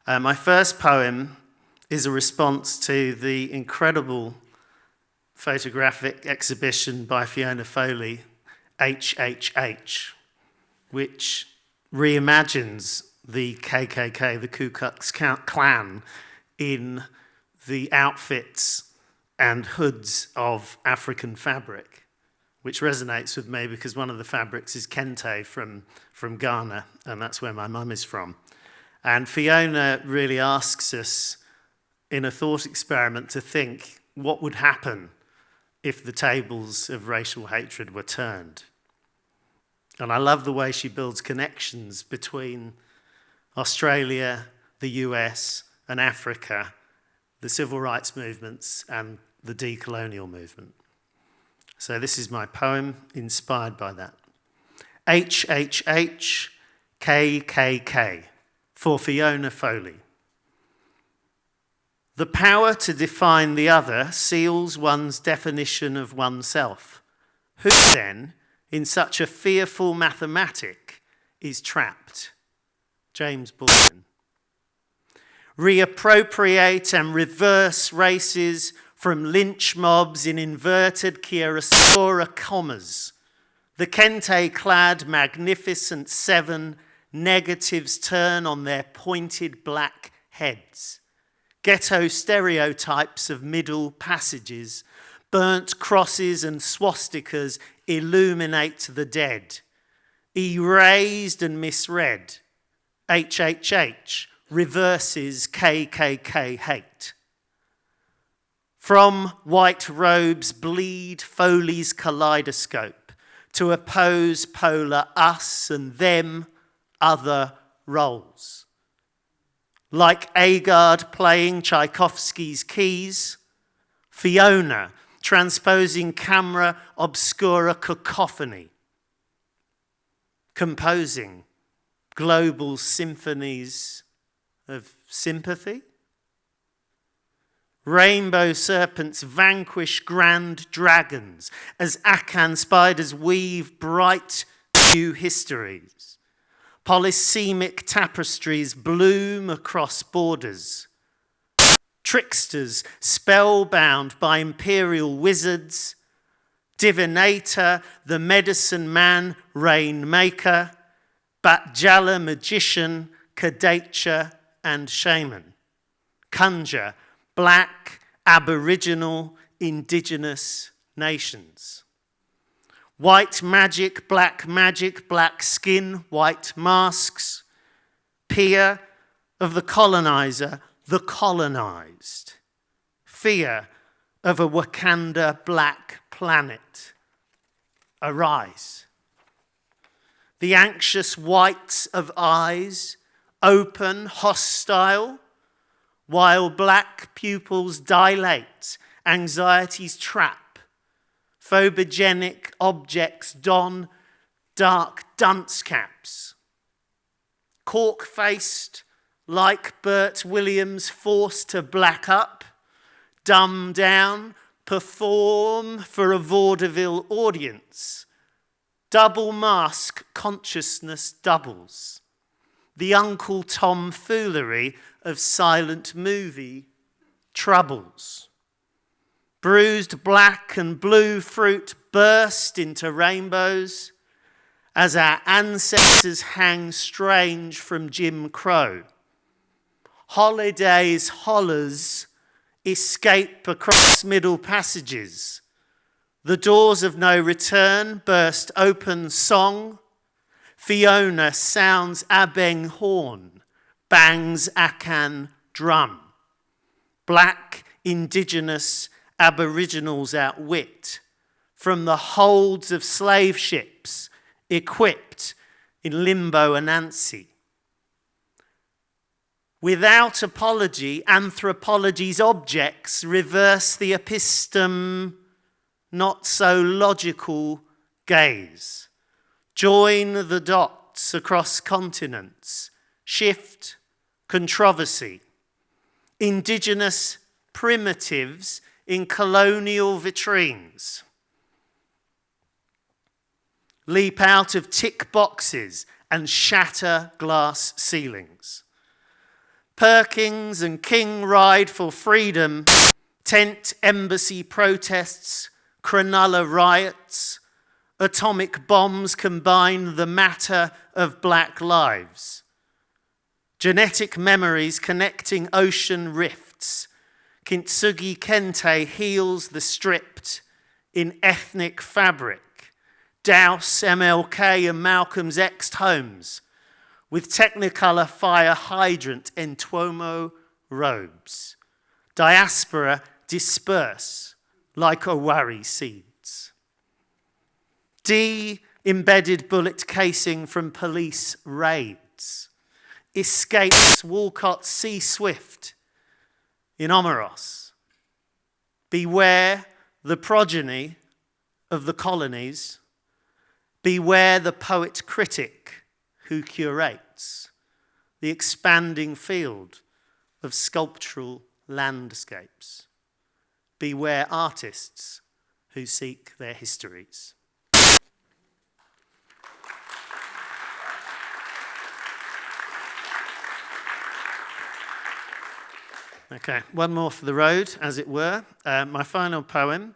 My first poem is a response to the incredible photographic exhibition by Fiona Foley, HHH, which reimagines the KKK, the Ku Klux Klan, in the outfits and hoods of African fabric, which resonates with me because one of the fabrics is kente from Ghana, and that's where my mum is from. And Fiona really asks us in a thought experiment to think what would happen if the tables of racial hatred were turned. And I love the way she builds connections between Australia, the US, and Africa, the civil rights movements, and the decolonial movement. So this is my poem inspired by that. HHHKKK for Fiona Foley. The power to define the other seals one's definition of oneself. Who then, in such a fearful mathematic, is trapped? James Baldwin. Reappropriate and reverse races from lynch mobs in inverted chiaroscuro commas. The kente-clad magnificent seven negatives turn on their pointed black heads. Ghetto stereotypes of middle passages, burnt crosses and swastikas illuminate the dead. Erased and misread. HHH reverses KKK hate. From white robes bleed Foley's kaleidoscope to oppose polar us and them other roles. Like Guérard playing Tchaikovsky's keys, Fiona transposing camera obscura cacophony, composing global symphonies of sympathy. Rainbow serpents vanquish grand dragons as Akan spiders weave bright new histories. Polysemic tapestries bloom across borders. Tricksters spellbound by imperial wizards. Divinator, the medicine man, rainmaker. Batjala magician, Kadacha and shaman. Conjure, black, aboriginal, indigenous nations. White magic, black skin, white masks. Peer of the colonizer, the colonized. Fear of a Wakanda black planet. Arise. The anxious whites of eyes, open, hostile, while black pupils dilate, anxiety's trap. Phobogenic objects don dark dunce caps. Cork-faced, like Bert Williams, forced to black up, dumb down, perform for a vaudeville audience. Double mask consciousness doubles. The Uncle Tom foolery of silent movie troubles. Bruised black and blue fruit burst into rainbows as our ancestors hang strange from Jim Crow. Holidays, hollers escape across middle passages. The doors of no return burst open song. Fiona sounds Abeng horn, bangs Akan drum. Black, indigenous, Aboriginals outwit from the holds of slave ships equipped in Limbo and Nancy. Without apology, anthropology's objects reverse the epistem not so logical gaze. Join the dots across continents, shift controversy. Indigenous primitives in colonial vitrines. Leap out of tick boxes and shatter glass ceilings. Perkins and King ride for freedom, tent embassy protests, Cronulla riots, atomic bombs combine the matter of black lives. Genetic memories connecting ocean rifts. Kintsugi Kente heals the stripped in ethnic fabric. Douse MLK and Malcolm's X homes with Technicolor fire hydrant Entuomo robes. Diaspora disperse like Owari seeds. Embedded bullet casing from police raids. Escapes Walcott Sea Swift in Omeros. Beware the progeny of the colonies. Beware the poet critic who curates the expanding field of sculptural landscapes. Beware artists who seek their histories. Okay, one more for the road, as it were. My final poem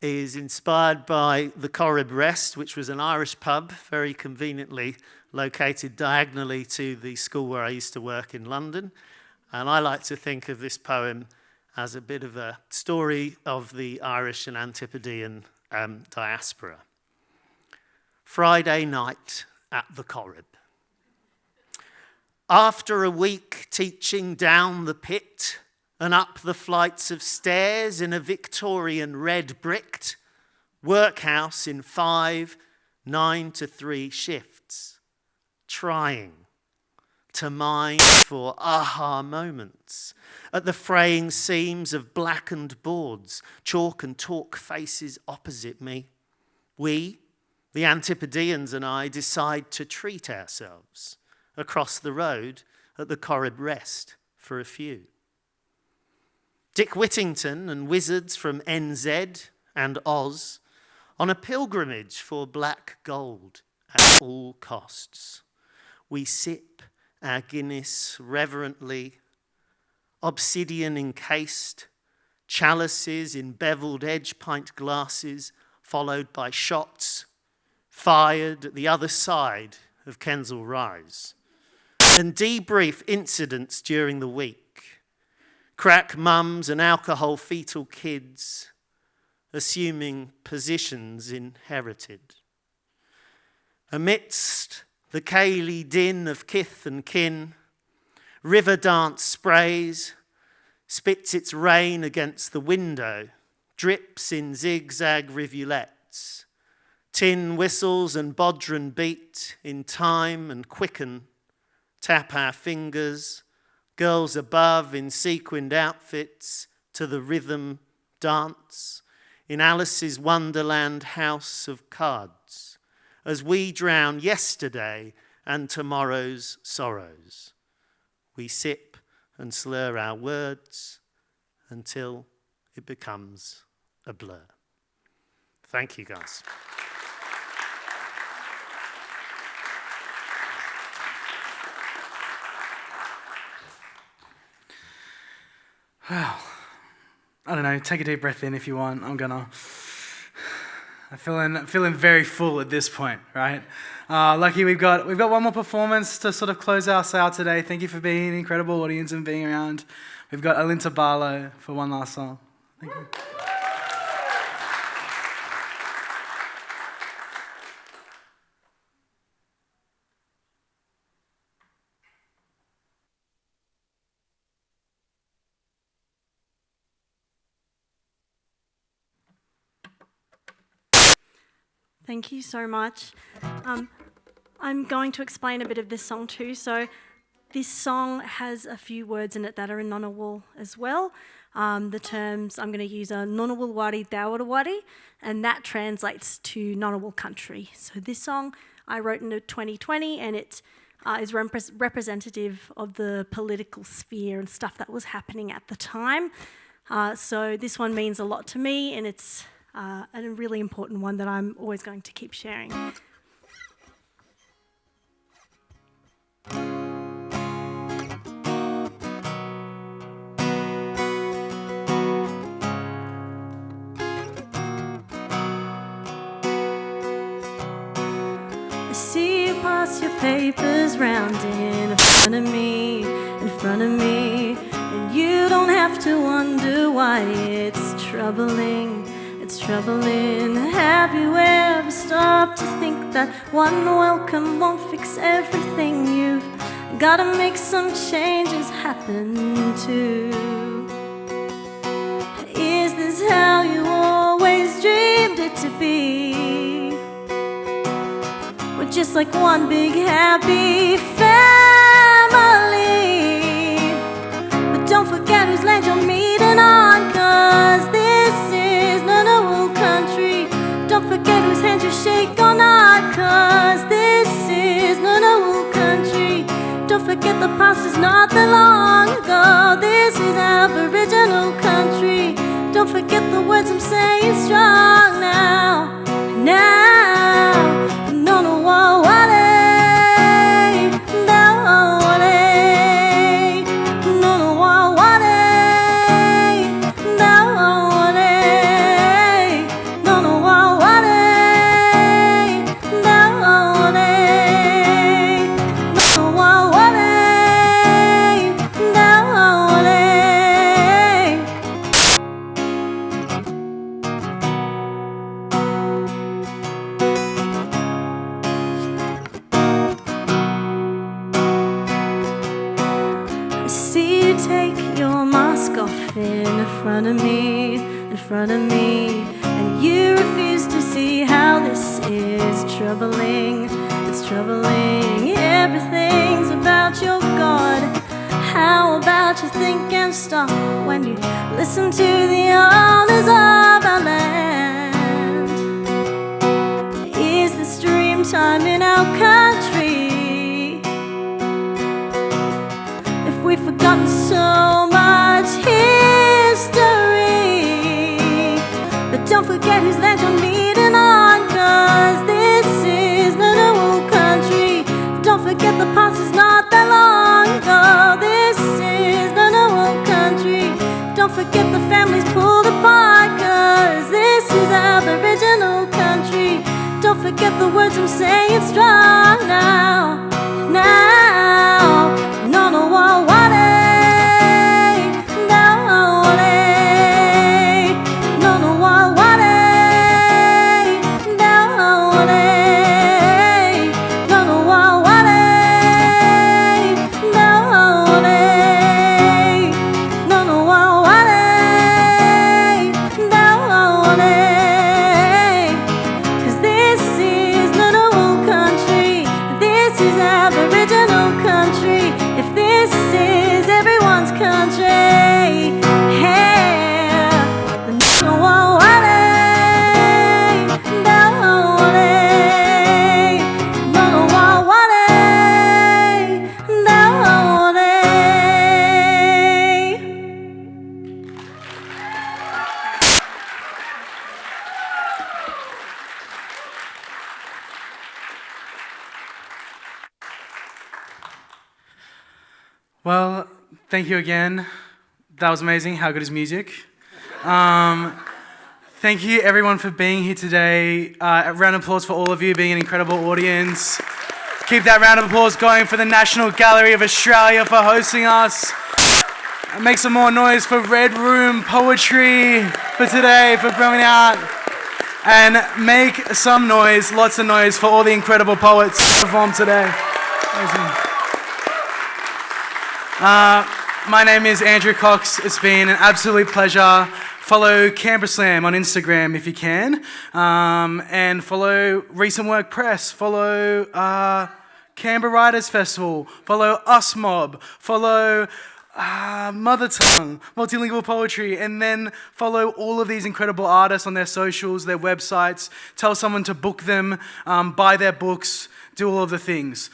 is inspired by the Corrib Rest, which was an Irish pub very conveniently located diagonally to the school where I used to work in London. And I like to think of this poem as a bit of a story of the Irish and Antipodean diaspora. Friday night at the Corrib. After a week teaching down the pit and up the flights of stairs in a Victorian red-bricked workhouse in 5 9-to-3 shifts, trying to mine for aha moments at the fraying seams of blackened boards, chalk and talk faces opposite me. We, the Antipodeans and I, decide to treat ourselves across the road at the Corrib Rest for a few. Dick Whittington and wizards from NZ and Oz on a pilgrimage for black gold at all costs. We sip our Guinness reverently, obsidian encased, chalices in beveled edge pint glasses, followed by shots fired at the other side of Kensal Rise, and debrief incidents during the week. Crack mums and alcohol fetal kids, assuming positions inherited. Amidst the Cayley din of kith and kin, river dance sprays, spits its rain against the window, drips in zigzag rivulets. Tin whistles and bodhran beat in time and quicken, tap our fingers, girls above in sequined outfits to the rhythm dance in Alice's Wonderland house of cards as we drown yesterday and tomorrow's sorrows. We sip and slur our words until it becomes a blur. Thank you, guys. Wow. I don't know, take a deep breath in if you want. I'm feeling very full at this point, right? Lucky we've got one more performance to sort of close us out today. Thank you for being an incredible audience and being around. We've got Alinta Barlow for one last song. Thank you. Thank you so much. I'm going to explain a bit of this song too. So this song has a few words in it that are in Ngunnawal as well. The terms I'm going to use are Ngunnawal Wari Dawarawari, and that translates to Ngunnawal country. So this song I wrote in 2020, and it is representative of the political sphere and stuff that was happening at the time. So this one means a lot to me, and it's a really important one that I'm always going to keep sharing. I see you pass your papers round in front of me, and you don't have to wonder why it's troubling. It's troubling. Have you ever stopped to think that one welcome won't fix everything? You've gotta make some changes happen too. like one big happy family. But don't forget whose land you're meeting on, 'cause this is Ngunnawal country. Don't forget whose hand you shake or not, 'cause this is Ngunnawal country. Don't forget the past is not that long ago. This is Aboriginal country. Don't forget the words I'm saying strong now. Now, Ngunnawal wale, now wale, Ngunnawal wale, now wale, Ngunnawal wale, now wale, Ngunnawal wale, now wale. I see you take your mask off in front of me, and you refuse to see how this is troubling. It's troubling. Everything's about your God. How about you think and stop when you listen to the owners of our land? Is this dream time in our country? If we've forgotten so much history, but don't forget whose land you're meeting on, 'cause this is Ngunnawal country. Don't forget the past is not that long ago. This is Ngunnawal country. Don't forget the families pulled apart, 'cause this is Aboriginal country. Don't forget the words I'm saying strong now. Now, Ngunnawal wale, now wale, Ngunnawal wale, now wale, Ngunnawal wale, now wale, Ngunnawal wale, now wale. 'Cause this is Ngunnawal country. This is Aboriginal country. If this is everyone's country, hey, Ngunnawal wale, now wale, Ngunnawal wale, now wale. Well, thank you again. That was amazing. How good is music? Thank you everyone for being here today. A round of applause for all of you being an incredible audience. Keep that round of applause going for the National Gallery of Australia for hosting us. And make some more noise for Red Room Poetry for today, for coming out. And make some noise, lots of noise, for all the incredible poets who performed today. Amazing. My name is Andrew Cox. It's been an absolute pleasure. Follow Canberra Slam on Instagram if you can. And follow Recent Work Press. Follow Canberra Writers Festival. Follow Us Mob. Follow Mother Tongue, Multilingual Poetry. And then follow all of these incredible artists on their socials, their websites. Tell someone to book them, buy their books, do all of the things.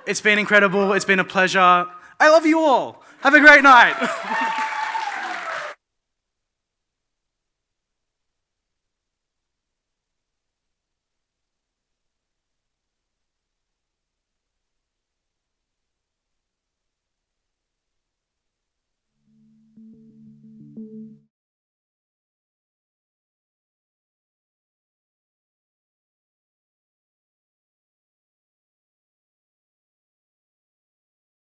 It's been incredible. It's been a pleasure. I love you all. Have a great night.